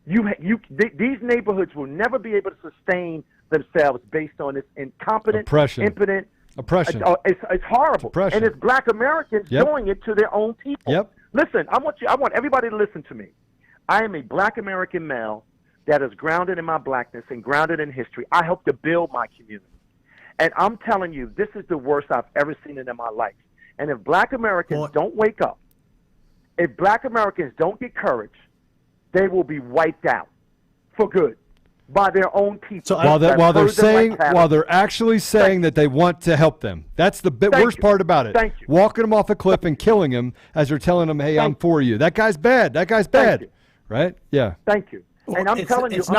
These neighborhoods will never be able to sustain themselves based on this incompetent, impotent oppression. It's horrible, and it's Black Americans doing it to their own people. Yep. Listen, I want everybody to listen to me. I am a Black American male that is grounded in my blackness and grounded in history. I help to build my community, and I'm telling you, this is the worst I've ever seen it in my life. And if Black Americans don't wake up, if Black Americans don't get courage, they will be wiped out for good by their own people. So while they're actually saying that they want to help them. That's the worst part about it. Thank you. Walking them off a cliff and killing them as they're telling them, "Hey, I'm for you." That guy's bad. That guy's bad. Right? Yeah. Thank you. And I'm telling you, Joe.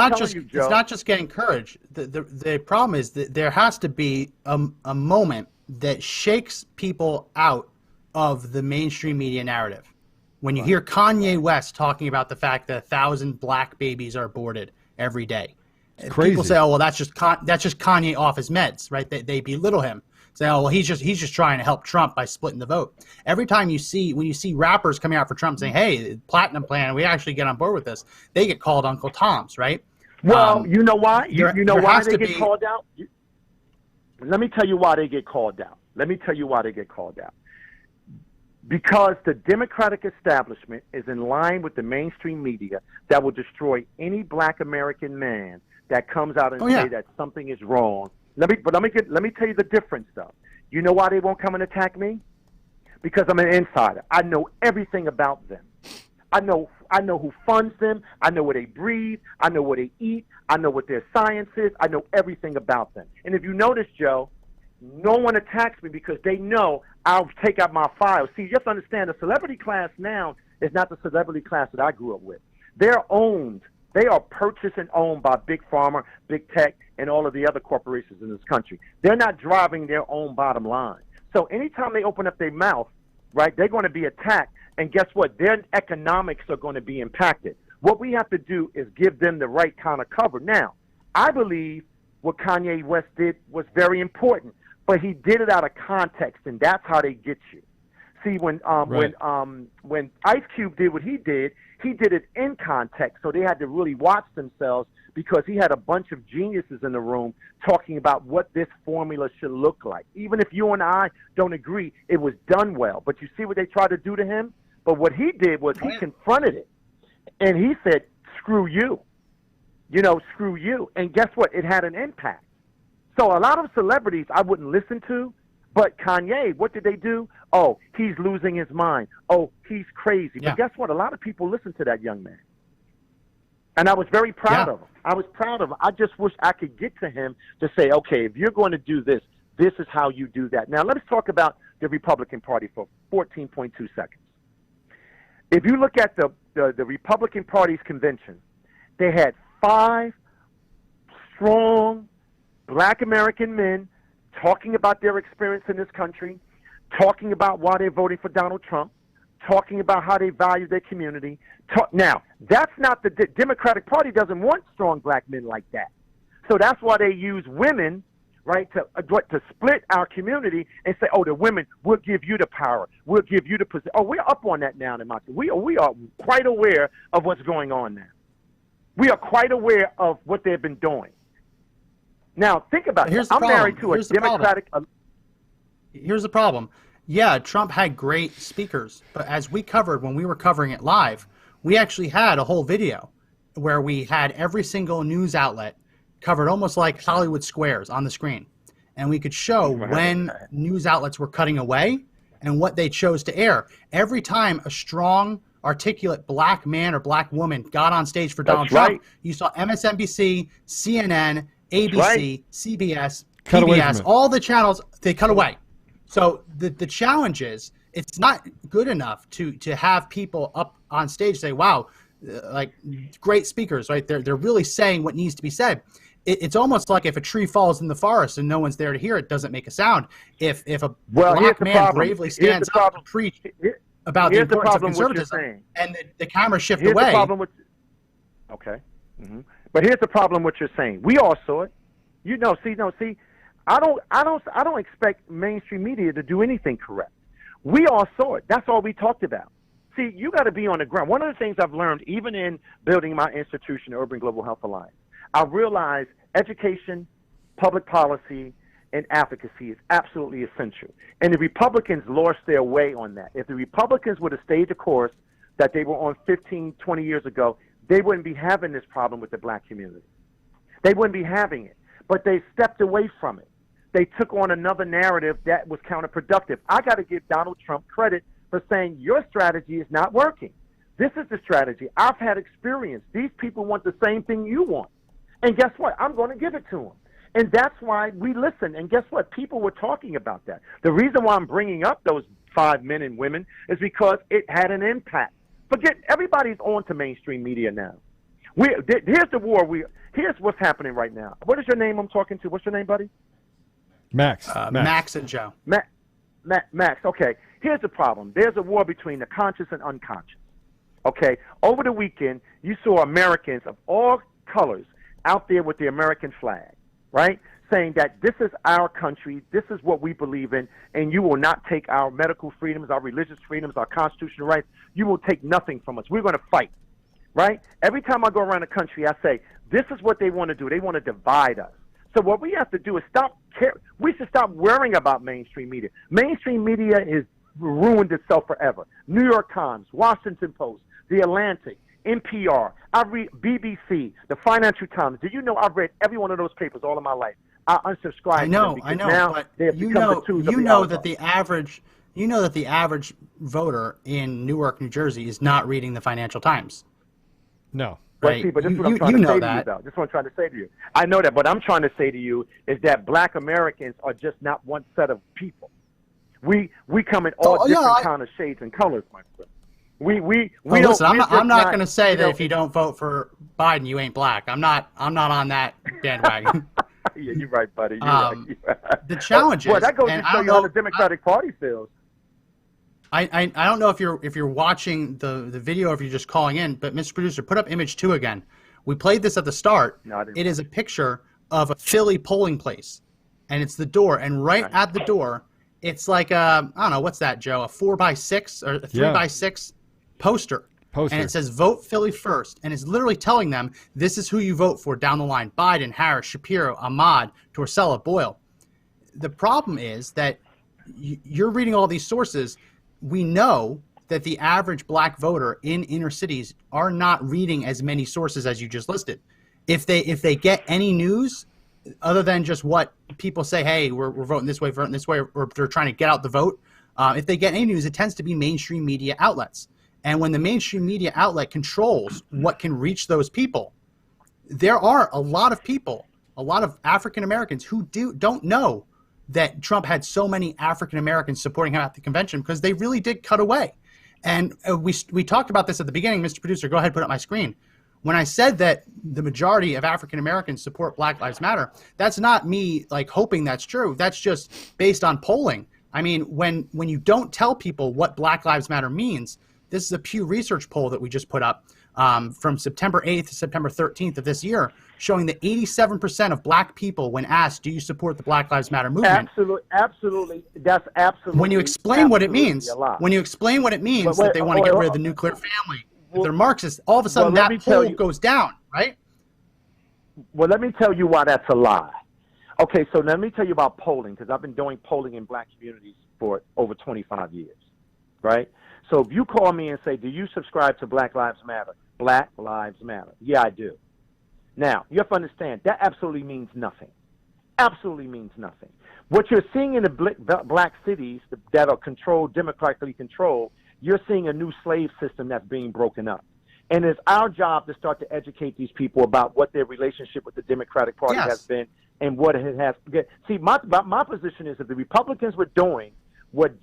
It's not just getting courage. The problem is that there has to be a moment that shakes people out of the mainstream media narrative. When you hear Kanye West talking about the fact that 1,000 black babies are aborted every day, crazy. People say, "Oh, well, that's just Kanye off his meds," right? They belittle him, say, "Oh, well, he's just trying to help Trump by splitting the vote." Every time when you see rappers coming out for Trump saying, "Hey, Platinum Plan, we actually get on board with this," they get called Uncle Toms, right? Well, you know why? You know why they get called out? Let me tell you why they get called out. Because the Democratic establishment is in line with the mainstream media that will destroy any Black American man that comes out and say that something is wrong. Let me tell you the difference, though. You know why they won't come and attack me? Because I'm an insider. I know everything about them. I know who funds them. I know where they breathe. I know what they eat. I know what their science is. I know everything about them. And if you notice, Joe, no one attacks me because they know I'll take out my files. See, you have to understand, the celebrity class now is not the celebrity class that I grew up with. They're owned. They are purchased and owned by Big Pharma, Big Tech, and all of the other corporations in this country. They're not driving their own bottom line. So anytime they open up their mouth, right, they're going to be attacked. And guess what? Their economics are going to be impacted. What we have to do is give them the right kind of cover. Now, I believe what Kanye West did was very important, but he did it out of context, and that's how they get you. See, when Ice Cube did what he did it in context, so they had to really watch themselves because he had a bunch of geniuses in the room talking about what this formula should look like. Even if you and I don't agree, it was done well. But you see what they tried to do to him? But what he did was he confronted it, and he said, screw you. Screw you. And guess what? It had an impact. So a lot of celebrities I wouldn't listen to, but Kanye, what did they do? Oh, he's losing his mind. Oh, he's crazy. Yeah. But guess what? A lot of people listen to that young man. And I was very proud of him. I just wish I could get to him to say, okay, if you're going to do this, this is how you do that. Now, let's talk about the Republican Party for 14.2 seconds. If you look at the Republican Party's convention, they had 5 strong Black American men talking about their experience in this country, talking about why they're voting for Donald Trump, talking about how they value their community. Now, that's not the Democratic Party doesn't want strong black men like that. So that's why they use women, right, to split our community and say, oh, the women, we'll give you the power. We'll give you the position. Oh, we're up on that now in my community. We are quite aware of what's going on now. We are quite aware of what they've been doing. Now, think about it. I'm married to a Democratic... Here's the problem. Yeah, Trump had great speakers, but as we covered when we were covering it live, we actually had a whole video where we had every single news outlet covered almost like Hollywood squares on the screen. And we could show when news outlets were cutting away and what they chose to air. Every time a strong, articulate black man or black woman got on stage for Donald Trump, you saw MSNBC, CNN, ABC, CBS, PBS, all the channels, they cut away. So the challenge is, it's not good enough to have people up on stage say, wow, like great speakers, right? They're really saying what needs to be said. it's almost like if a tree falls in the forest and no one's there to hear it, doesn't make a sound. If a Well, black man bravely stands up to preach about the Here's the importance of problem with what you're conservatism, saying. and the camera shift Here's away. the problem with. Okay. But here's the problem with what you're saying. We all saw it. See. I don't expect mainstream media to do anything correct. We all saw it. That's all we talked about. See, you got to be on the ground. One of the things I've learned, even in building my institution, Urban Global Health Alliance, I realized education, public policy, and advocacy is absolutely essential. And the Republicans lost their way on that. If the Republicans would have stayed the course that they were on 15, 20 years ago, they wouldn't be having this problem with the black community. They wouldn't be having it. But they stepped away from it. They took on another narrative that was counterproductive. I got to give Donald Trump credit for saying your strategy is not working. This is the strategy. I've had experience. These people want the same thing you want. And guess what? I'm going to give it to them. And that's why we listen. And guess what? People were talking about that. The reason why I'm bringing up those 5 men and women is because it had an impact. Forget, everybody's on to mainstream media now. Here's the war. Here's what's happening right now. What is your name I'm talking to? What's your name, buddy? Max. Max and Joe. Max, okay. Here's the problem. There's a war between the conscious and unconscious. Okay? Over the weekend, you saw Americans of all colors out there with the American flag, right? Saying that this is our country, this is what we believe in, and you will not take our medical freedoms, our religious freedoms, our constitutional rights. You will take nothing from us. We're going to fight, right? Every time I go around the country, I say, this is what they want to do. They want to divide us. So what we have to do is we should stop worrying about mainstream media. Mainstream media has ruined itself forever. New York Times, Washington Post, The Atlantic, NPR, I read BBC, the Financial Times. Do you know I've read every one of those papers all of my life? I unsubscribed to them because now but they have you become know, the tools you of the know oligarchs. that the average voter in Newark, New Jersey, is not reading the Financial Times. No. Right? But this is what I'm trying to say to you, that. though. This is what I'm trying to say to you. I know that. What I'm trying to say to you is that black Americans are just not one set of people. We come in all different kind of shades and colors, my friend. We don't. Listen, I'm not going to say that if you don't vote for Biden, you ain't black. I'm not on that bandwagon. Yeah, you're right, buddy. You're right. The challenge is, well, that goes to show you how the Democratic Party feels. I don't know if you're watching the video or if you're just calling in, but Mr. Producer, put up image 2 again. We played this at the start. No, I didn't. It is a picture of a Philly polling place, and it's the door, and right at the door, it's like I don't know, what's that, Joe? A 4x6 or a 3x6 poster. And it says vote Philly first, and it's literally telling them this is who you vote for down the line: Biden, Harris, Shapiro, Ahmad, Torsella, Boyle. The problem is that you're reading all these sources. We know that the average black voter in inner cities are not reading as many sources as you just listed. If they get any news other than just what people say, hey, we're voting this way, or they're trying to get out the vote, if they get any news, it tends to be mainstream media outlets. And when the mainstream media outlet controls what can reach those people, there are a lot of people, a lot of African Americans who don't know that Trump had so many African Americans supporting him at the convention because they really did cut away. And we talked about this at the beginning. Mr. Producer, go ahead, put up my screen. When I said that the majority of African Americans support Black Lives Matter, that's not me like hoping that's true. That's just based on polling. I mean, when you don't tell people what Black Lives Matter means, this is a Pew Research poll that we just put up from September 8th to September 13th of this year, showing that 87% of black people, when asked, do you support the Black Lives Matter movement? Absolutely. That's absolutely. When you explain what it means, that they want to get rid of the nuclear family, if they're Marxists, all of a sudden that poll goes down, right? Well, let me tell you why that's a lie. Okay, so let me tell you about polling, because I've been doing polling in black communities for over 25 years, right? So if you call me and say, do you subscribe to Black Lives Matter? Black Lives Matter. Yeah, I do. Now, you have to understand, that absolutely means nothing. Absolutely means nothing. What you're seeing in the black cities that are controlled, democratically controlled, you're seeing a new slave system that's being broken up. And it's our job to start to educate these people about what their relationship with the Democratic Party has been and what it has. See, my position is that the Republicans were doing what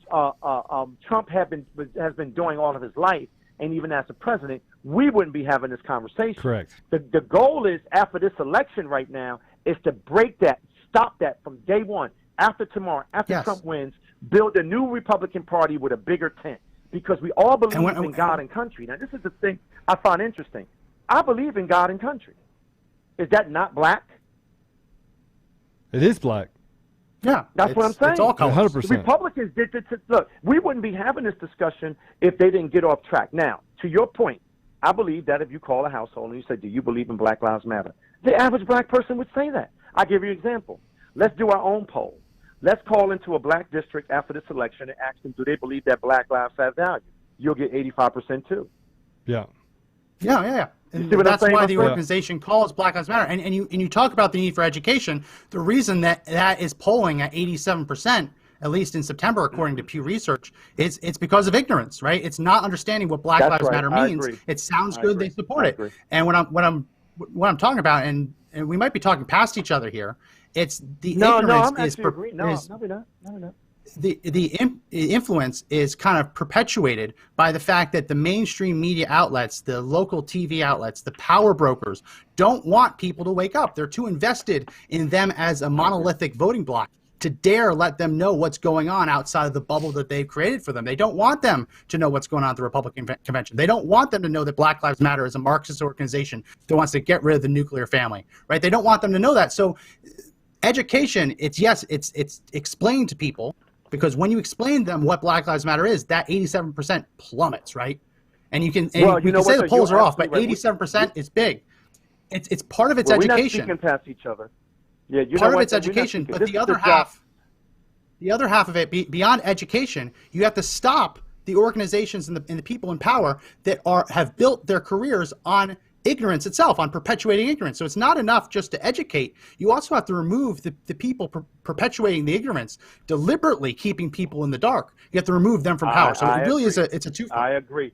Trump has been doing all of his life, and even as the president, we wouldn't be having this conversation. Correct. The goal is, after this election right now, is to break that, stop that from day one. After tomorrow, after Trump wins, build a new Republican Party with a bigger tent. Because we all believe in God and country. Now, this is the thing I find interesting. I believe in God and country. Is that not black? It is black. Yeah, that's what I'm saying. It's all colors. 100%. The Republicans did this. Look, we wouldn't be having this discussion if they didn't get off track. Now, to your point, I believe that if you call a household and you say, do you believe in Black Lives Matter? The average black person would say that. I'll give you an example. Let's do our own poll. Let's call into a black district after this election and ask them, do they believe that black lives have value? You'll get 85% too. Yeah. Yeah. And that's why the organization calls Black Lives Matter. And you talk about the need for education. The reason that is polling at 87%, at least in September, according to Pew Research, it's because of ignorance, right? It's not understanding what Black Lives Matter means. It sounds good, they support it. And what I'm talking about, and we might be talking past each other here, it's the ignorance the influence is kind of perpetuated by the fact that the mainstream media outlets, the local TV outlets, the power brokers don't want people to wake up. They're too invested in them as a monolithic voting bloc to dare let them know what's going on outside of the bubble that they've created for them. They don't want them to know what's going on at the Republican convention. They don't want them to know that Black Lives Matter is a Marxist organization that wants to get rid of the nuclear family, right? They don't want them to know that. So education, it's explained to people, because when you explain to them what Black Lives Matter is, that 87% plummets, right? And you can say the polls are off, but 87% is big. It's part of its education. We're not speaking past each other. Yeah, part of its education, but the other half of it, beyond education, you have to stop the organizations and the people in power that have built their careers on ignorance itself, on perpetuating ignorance. So it's not enough just to educate. You also have to remove the people perpetuating the ignorance, deliberately keeping people in the dark. You have to remove them from power. So it really is it's a two. I agree.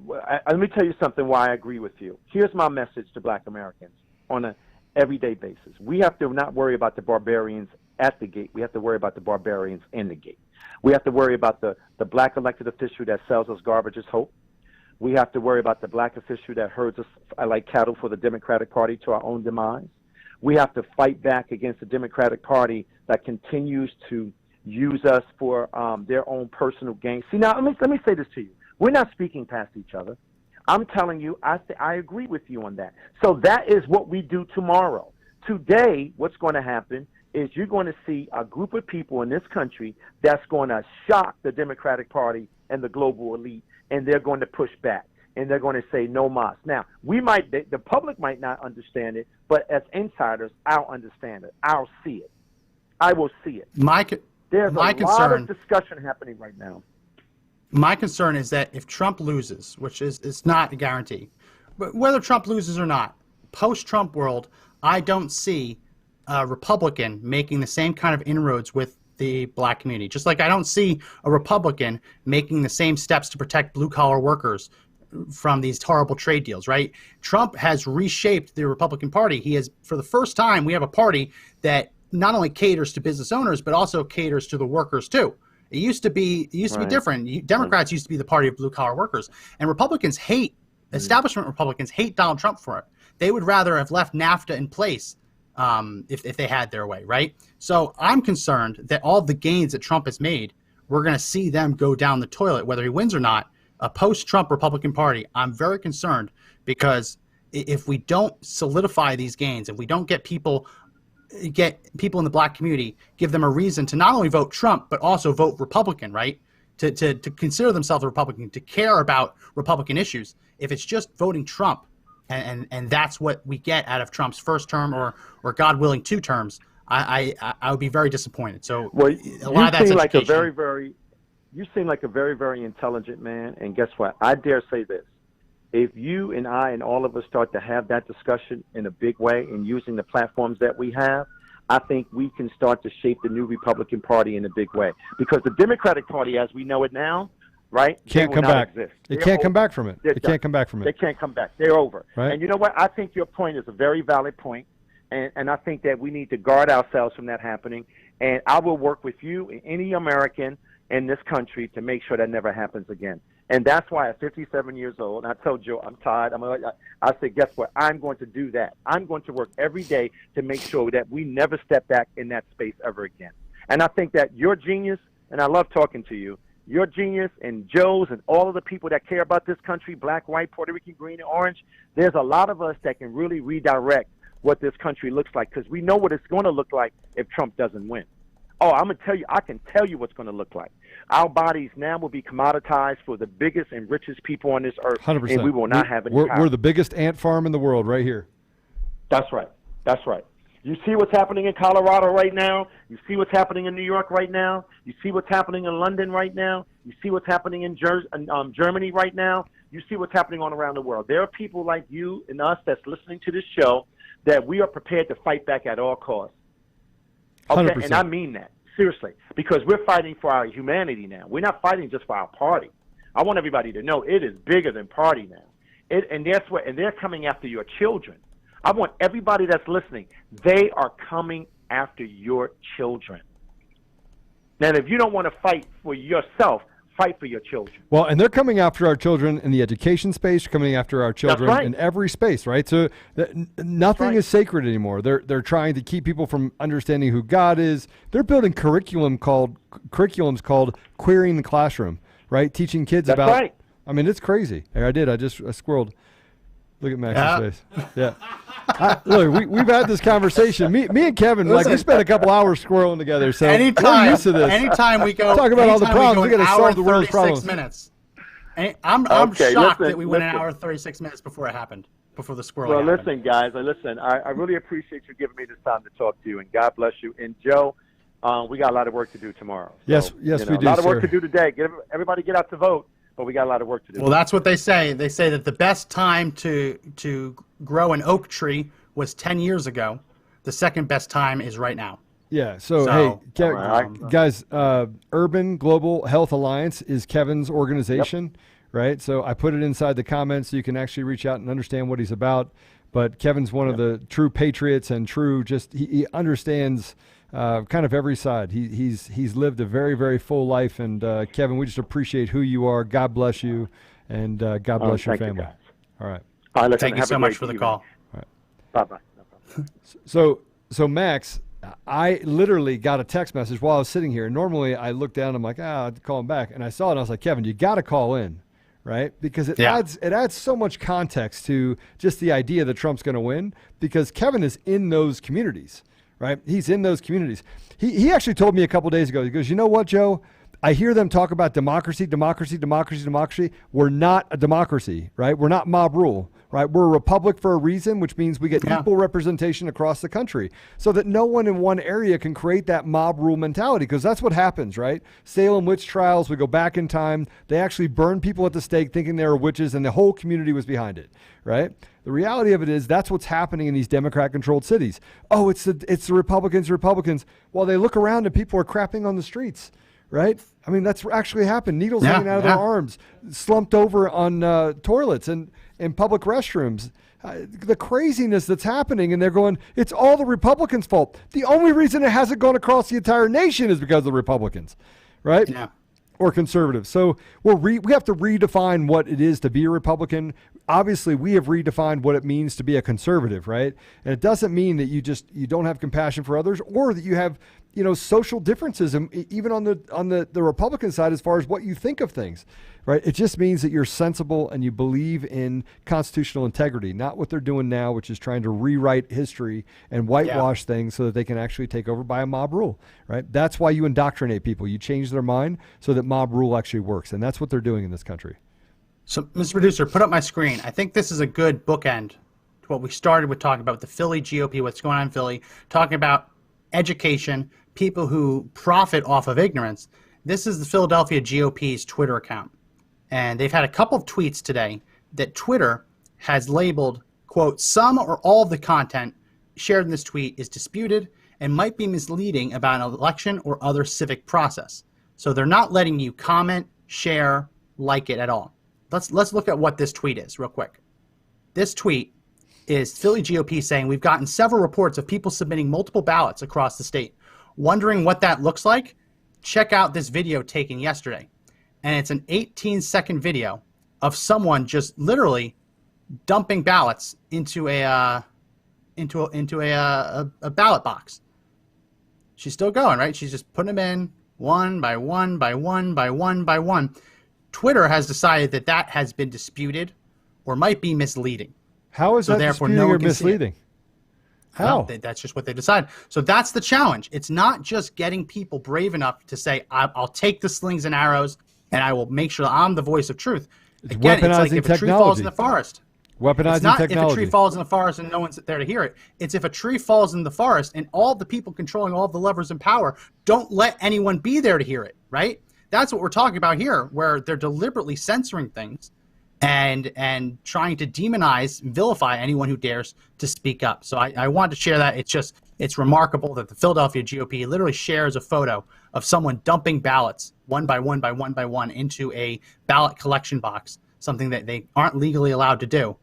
Let me tell you something why I agree with you. Here's my message to Black Americans on an everyday basis. We have to not worry about the barbarians at the gate. We have to worry about the barbarians in the gate. We have to worry about the black elected official that sells us garbage as hope. We have to worry about the black official that herds us like cattle for the Democratic Party to our own demise. We have to fight back against the Democratic Party that continues to use us for their own personal gain. See, now, let me say this to you. We're not speaking past each other. I'm telling you, I agree with you on that. So that is what we do tomorrow. Today, what's going to happen is you're going to see a group of people in this country that's going to shock the Democratic Party and the global elite, and they're going to push back, and they're going to say no mas. Now, the public might not understand it, but as insiders, I'll understand it. I'll see it. I will see it. There's a lot of discussion happening right now. My concern is that if Trump loses, which is not a guarantee, but whether Trump loses or not, post-Trump world, I don't see a Republican making the same kind of inroads with the black community. Just like I don't see a Republican making the same steps to protect blue-collar workers from these horrible trade deals, right? Trump has reshaped the Republican Party. He has, for the first time, we have a party that not only caters to business owners, but also caters to the workers too. It used to be different. Democrats used to be the party of blue-collar workers, and Republicans establishment Republicans hate Donald Trump for it. They would rather have left NAFTA in place if they had their way, right? So I'm concerned that all the gains that Trump has made, we're going to see them go down the toilet, whether he wins or not. A post-Trump Republican Party, I'm very concerned, because if we don't solidify these gains, if we don't get people in the black community, give them a reason to not only vote Trump, but also vote Republican, right? To consider themselves a Republican, to care about Republican issues. If it's just voting Trump, and that's what we get out of Trump's first term or God willing 2 terms, I would be very disappointed. So a lot of that's education. You seem like a very, very intelligent man, and guess what? I dare say this. If you and I and all of us start to have that discussion in a big way and using the platforms that we have, I think we can start to shape the new Republican Party in a big way. Because the Democratic Party, as we know it now, right? Can't come back. It can't come back from it. It can't come back from it. They can't come back. They're over. Right. And you know what? I think your point is a very valid point, and I think that we need to guard ourselves from that happening. And I will work with you and any American in this country to make sure that never happens again. And that's why at 57 years old, and I told Joe, I'm tired. I said, guess what? I'm going to do that. I'm going to work every day to make sure that we never step back in that space ever again. And I think that your genius, and I love talking to you, your genius and Joe's and all of the people that care about this country, black, white, Puerto Rican, green, and orange, there's a lot of us that can really redirect what this country looks like, because we know what it's going to look like if Trump doesn't win. Oh, I'm going to tell you, I can tell you what's going to look like. Our bodies now will be commoditized for the biggest and richest people on this earth, 100%. And we will not have any power. We're the biggest ant farm in the world right here. That's right. That's right. You see what's happening in Colorado right now. You see what's happening in New York right now. You see what's happening in London right now. You see what's happening in Germany right now. You see what's happening all around the world. There are people like you and us that's listening to this show that we are prepared to fight back at all costs. Okay, 100%. and I mean that, seriously, because we're fighting for our humanity now. We're not fighting just for our party. I want everybody to know it is bigger than party now. And they're coming after your children. I want everybody that's listening, they are coming after your children. Now, if you don't want to fight for yourself, fight for your children. Well, and they're coming after our children in the education space, coming after our children right. in every space, right? So nothing is sacred anymore. They're trying to keep people from understanding who God is. They're building curriculums called queering the classroom, right? Teaching kids That's about. Right. I mean, it's crazy. I squirreled. Look at Max's face. Yeah. Look, we've had this conversation. Me and Kevin, Listen, we spent a couple hours squirreling together. So anytime, we're used to this. Anytime we go, talk about all the problems, we got to solve the world's problems. Minutes. I'm Okay, shocked listen, that we went an hour and 36 minutes before it happened, before the squirrel. Well, happened. listen, guys, I really appreciate you giving me this time to talk to you, and God bless you. And Joe, we got a lot of work to do tomorrow. Yes, so, we do. A lot of work sir. to do today. Everybody get out to vote, but we got a lot of work to do. Well, that's what they say. They say that the best time to grow an oak tree was 10 years ago. The second best time is right now. Yeah. So hey, guys, Urban Global Health Alliance is Kevin's organization, right? So I put it inside the comments so you can actually reach out and understand what he's about. But Kevin's one of the true patriots and true he understands kind of every side. He's lived a very, very full life. And Kevin, we just appreciate who you are. God bless you, and God bless your family. All right. Thank you so much for the call. All right. Bye-bye. So Max, I literally got a text message while I was sitting here. Normally I look down, I'm like, I'd call him back. And I saw it and I was like, Kevin, you got to call in, right? Because it adds so much context to just the idea that Trump's going to win, because Kevin is in those communities, right? He's in those communities. He actually told me a couple days ago, he goes, you know what, Joe? I hear them talk about democracy. We're not a democracy, right? We're not mob rule, right? We're a republic for a reason, which means we get equal representation across the country so that no one in one area can create that mob rule mentality, because that's what happens, right? Salem witch trials, we go back in time. They actually burned people at the stake thinking they were witches, and the whole community was behind it, right? The reality of it is that's what's happening in these Democrat-controlled cities. Oh, it's the Republicans. While they look around and people are crapping on the streets, right? I mean, that's actually happened. Needles hanging out of their arms, slumped over on toilets and in public restrooms. The craziness that's happening, and they're going, it's all the Republicans' fault. The only reason it hasn't gone across the entire nation is because of the Republicans, right? Yeah. Or conservatives. So we have to redefine what it is to be a Republican. Obviously, we have redefined what it means to be a conservative, right? And it doesn't mean that you don't have compassion for others, or that you have social differences, and even on the Republican side as far as what you think of things, right? It just means that you're sensible and you believe in constitutional integrity, not what they're doing now, which is trying to rewrite history and whitewash things so that they can actually take over by a mob rule, right? That's why you indoctrinate people. You change their mind so that mob rule actually works, and that's what they're doing in this country. So, Mr. Producer, put up my screen. I think this is a good bookend to what we started with talking about the Philly GOP, what's going on in Philly, talking about education, people who profit off of ignorance. This is the Philadelphia GOP's Twitter account. And they've had a couple of tweets today that Twitter has labeled, quote, some or all of the content shared in this tweet is disputed and might be misleading about an election or other civic process. So they're not letting you comment, share, like it at all. Let's look at what this tweet is real quick. This tweet is Philly GOP saying, we've gotten several reports of people submitting multiple ballots across the state. Wondering what that looks like? Check out this video taken yesterday. and it's an 18-second video of someone just literally dumping ballots into a ballot box. She's still going, right? She's just putting them in one by one by one by one by one. Twitter has decided that has been disputed or might be misleading. How is that disputing or misleading? How? Well, that's just what they decided. So that's the challenge. It's not just getting people brave enough to say, I'll take the slings and arrows and I will make sure I'm the voice of truth. Again, it's like if a tree falls in the forest. Weaponizing it's not technology. If a tree falls in the forest and no one's there to hear it. It's if a tree falls in the forest and all the people controlling all the levers in power don't let anyone be there to hear it, right? That's what we're talking about here, where they're deliberately censoring things and trying to demonize, vilify anyone who dares to speak up. So I wanted to share that. It's remarkable that the Philadelphia GOP literally shares a photo of someone dumping ballots one by one by one by one into a ballot collection box, something that they aren't legally allowed to do.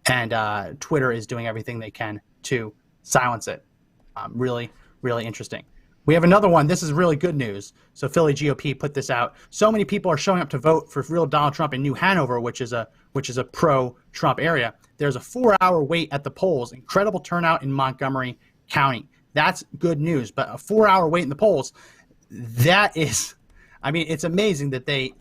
And Twitter is doing everything they can to silence it. Really, really interesting. We have another one. This is really good news. So Philly GOP put this out. So many people are showing up to vote for real Donald Trump in New Hanover, which is a pro-Trump area. There's a 4-hour wait at the polls. Incredible turnout in Montgomery County. That's good news. But a 4-hour wait in the polls, that is, I mean, it's amazing that the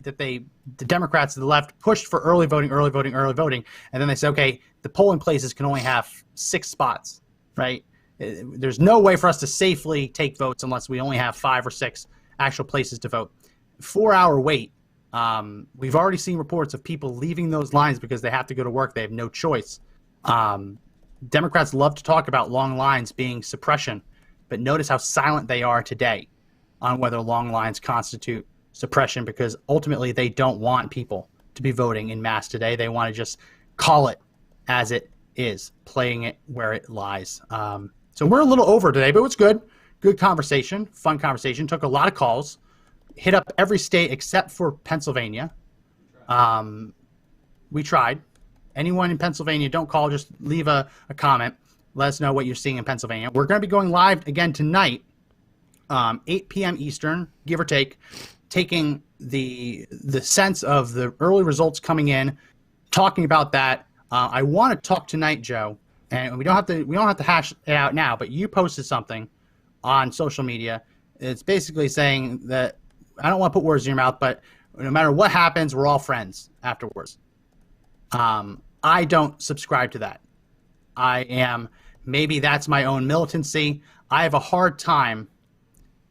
Democrats to the left pushed for early voting, and then they said, okay, the polling places can only have 6 spots, right? There's no way for us to safely take votes unless we only have 5 or 6 actual places to vote. 4-hour wait. We've already seen reports of people leaving those lines because they have to go to work. They have no choice. Democrats love to talk about long lines being suppression, but notice how silent they are today on whether long lines constitute suppression, because ultimately they don't want people to be voting in mass today. They want to just call it as it is, playing it where it lies. So we're a little over today, but it was good. Good conversation, fun conversation. Took a lot of calls. Hit up every state except for Pennsylvania. We tried. Anyone in Pennsylvania, don't call, just leave a comment. Let us know what you're seeing in Pennsylvania. We're going to be going live again tonight, 8 p.m. Eastern, give or take, taking the sense of the early results coming in, talking about that. I want to talk tonight, Joe, and we don't have to hash it out now, but you posted something on social media. It's basically saying that, I don't want to put words in your mouth, but no matter what happens, we're all friends afterwards. I don't subscribe to that. Maybe that's my own militancy. I have a hard time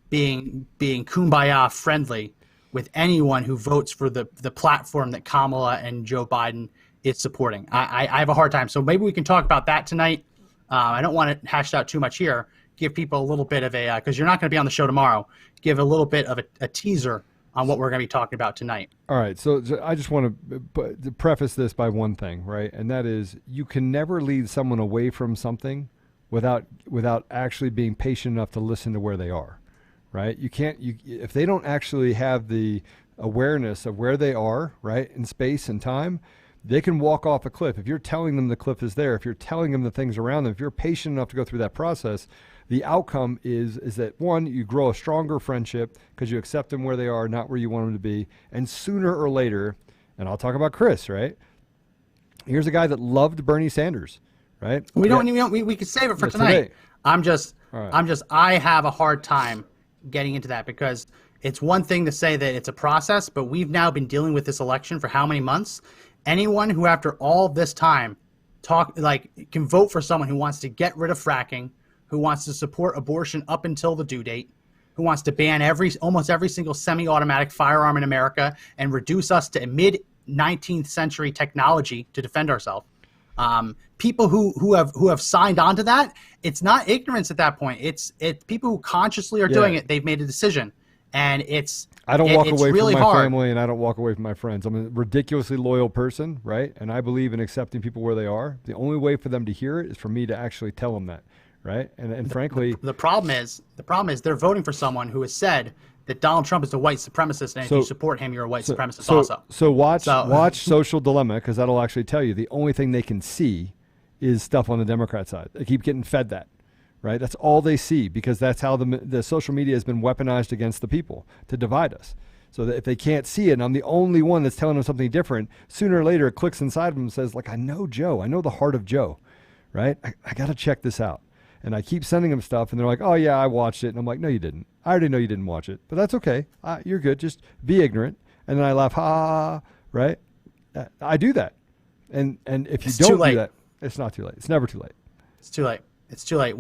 being kumbaya friendly with anyone who votes for the platform that Kamala and Joe Biden is supporting. I have a hard time. So maybe we can talk about that tonight. I don't want to hash it out too much here. Give people a little bit of a, because you're not going to be on the show tomorrow, give a little bit of a teaser on what we're going to be talking about tonight. All right. So I just want to preface this by one thing, right? And that is, you can never lead someone away from something without actually being patient enough to listen to where they are, right? You can't, if they don't actually have the awareness of where they are, right, in space and time, they can walk off a cliff. If you're telling them the cliff is there, if you're telling them the things around them, if you're patient enough to go through that process, the outcome is that, one, you grow a stronger friendship because you accept them where they are, not where you want them to be. And sooner or later, and I'll talk about Chris, right? Here's a guy that loved Bernie Sanders, right? We could save it for tonight. I have a hard time getting into that, because it's one thing to say that it's a process, but we've now been dealing with this election for how many months? Anyone who after all this time can vote for someone who wants to get rid of fracking, who wants to support abortion up until the due date, who wants to ban almost every single semi-automatic firearm in America and reduce us to mid-19th century technology to defend ourselves. People who have signed on to that, it's not ignorance at that point. It's people who consciously are doing it. They've made a decision, and I don't walk away really from my hard. family, and I don't walk away from my friends. I'm a ridiculously loyal person, right? And I believe in accepting people where they are. The only way for them to hear it is for me to actually tell them that. Right. And frankly, the problem is they're voting for someone who has said that Donald Trump is a white supremacist, and if you support him, you're a white supremacist also. So watch Social Dilemma, because that'll actually tell you the only thing they can see is stuff on the Democrat side. They keep getting fed that. Right. That's all they see, because that's how the social media has been weaponized against the people to divide us. So that if they can't see it and I'm the only one that's telling them something different, sooner or later it clicks inside of them and says, like, I know Joe. I know the heart of Joe, right? I got to check this out. And I keep sending them stuff, and they're like, oh, yeah, I watched it. And I'm like, no, you didn't. I already know you didn't watch it. But that's okay. You're good. Just be ignorant. And then I laugh, ha, right? I do that. And if you don't do that, it's not too late. It's never too late. It's too late. It's too late.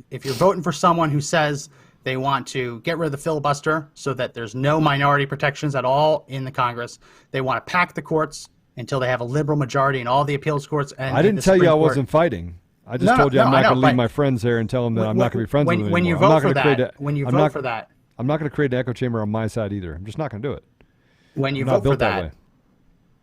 If you're voting for someone who says they want to get rid of the filibuster so that there's no minority protections at all in the Congress, they want to pack the courts until they have a liberal majority in all the appeals courts. And I didn't tell you I wasn't fighting. I just told you I'm not going to leave my friends there and tell them that I'm not going to be friends with them when anymore. I'm not going to create an echo chamber on my side either. I'm just not going to do it. When you vote for that,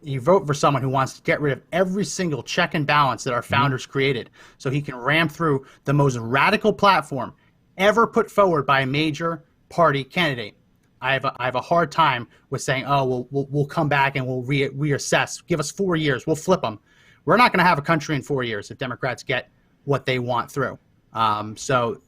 you vote for someone who wants to get rid of every single check and balance that our founders created so he can ram through the most radical platform ever put forward by a major party candidate. I have a hard time with saying, oh, we'll come back and we'll reassess. Give us 4 years. We'll flip them. We're not going to have a country in 4 years if Democrats get what they want through. So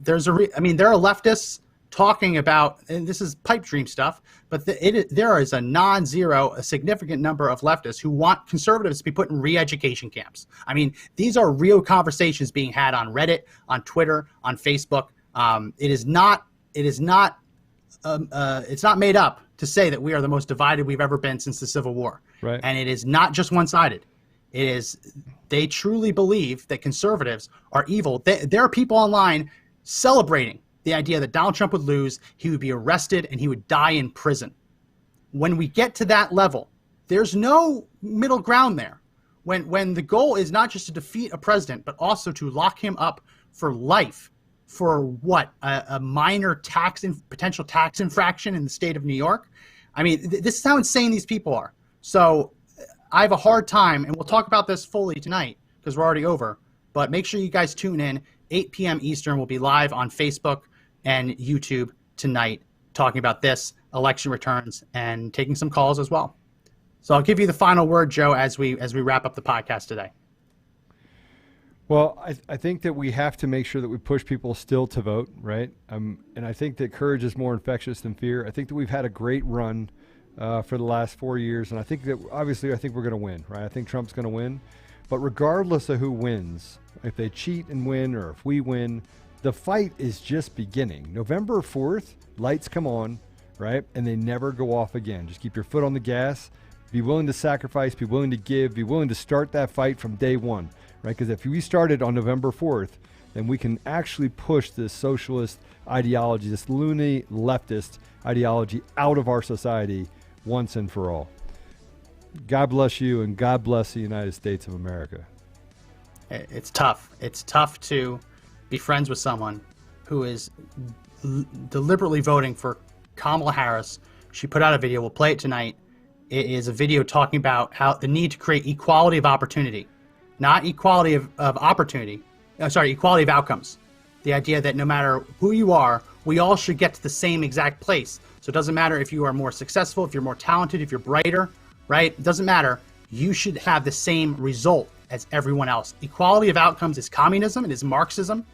there are leftists talking about, and this is pipe dream stuff, but there is a significant number of leftists who want conservatives to be put in re-education camps. I mean, these are real conversations being had on Reddit, on Twitter, on Facebook. It's not made up to say that we are the most divided we've ever been since the Civil War. Right. And it is not just one-sided. They truly believe that conservatives are evil. There are people online celebrating the idea that Donald Trump would lose, he would be arrested, and he would die in prison. When we get to that level, there's no middle ground there. When the goal is not just to defeat a president, but also to lock him up for life for what? A minor potential tax infraction in the state of New York? I mean, this is how insane these people are. So I have a hard time, and we'll talk about this fully tonight because we're already over, but make sure you guys tune in. 8 p.m. Eastern, we'll be live on Facebook and YouTube tonight talking about this, election returns, and taking some calls as well. So I'll give you the final word, Joe, as we wrap up the podcast today. Well, I think that we have to make sure that we push people still to vote, right? And I think that courage is more infectious than fear. I think that we've had a great run for the last 4 years, and I think that obviously we're going to win, right? I think Trump's going to win. But regardless of who wins, if they cheat and win or if we win, the fight is just beginning. November 4th, lights come on, right? And they never go off again. Just keep your foot on the gas. Be willing to sacrifice, be willing to give, be willing to start that fight from day one, right? Because if we started on November 4th, then we can actually push this socialist ideology, this loony leftist ideology out of our society once and for all. God bless you, and God bless the United States of America. It's tough. It's tough to be friends with someone who is deliberately voting for Kamala Harris. She put out a video. We'll play it tonight. It is a video talking about how the need to create equality of opportunity, not equality of opportunity. Equality of outcomes. The idea that no matter who you are, we all should get to the same exact place. So it doesn't matter if you are more successful, if you're more talented, if you're brighter, right? It doesn't matter. You should have the same result as everyone else. Equality of outcomes is communism. It is Marxism.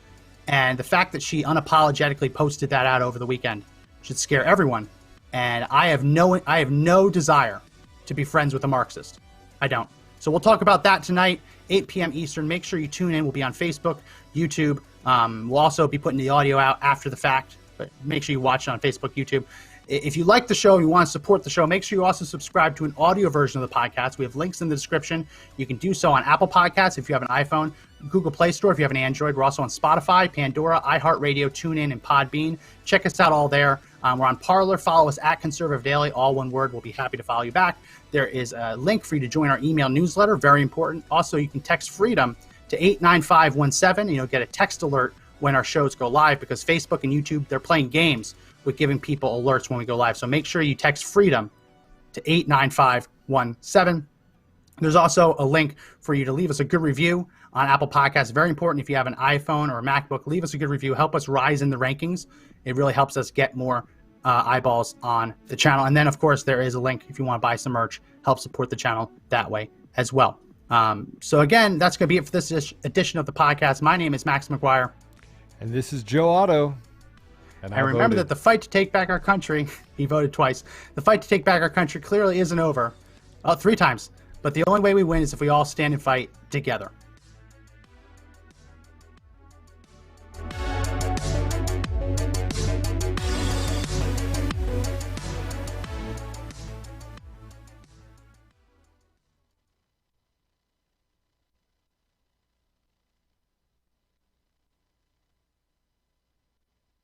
And the fact that she unapologetically posted that out over the weekend should scare everyone. And I have no desire to be friends with a Marxist. I don't. So we'll talk about that tonight, 8 p.m. Eastern. Make sure you tune in. We'll be on Facebook, YouTube. We'll also be putting the audio out after the fact, but make sure you watch it on Facebook, YouTube. If you like the show and you want to support the show, make sure you also subscribe to an audio version of the podcast. We have links in the description. You can do so on Apple Podcasts if you have an iPhone, Google Play Store if you have an Android. We're also on Spotify, Pandora, iHeartRadio, TuneIn, and Podbean. Check us out all there. We're on Parler. Follow us at Conservative Daily, all one word. We'll be happy to follow you back. There is a link for you to join our email newsletter, very important. Also, you can text FREEDOM to 89517, and you'll get a text alert when our shows go live, because Facebook and YouTube, they're playing games with giving people alerts when we go live. So make sure you text FREEDOM to 89517. There's also a link for you to leave us a good review on Apple Podcasts. Very important. If you have an iPhone or a MacBook, leave us a good review. Help us rise in the rankings. It really helps us get more eyeballs on the channel. And then, of course, there is a link if you want to buy some merch. Help support the channel that way as well. So again, that's going to be it for this edition of the podcast. My name is Max McGuire. And this is Joe Otto. And I remember that the fight to take back our country, he voted twice, the fight to take back our country clearly isn't over. 3 times. But the only way we win is if we all stand and fight together.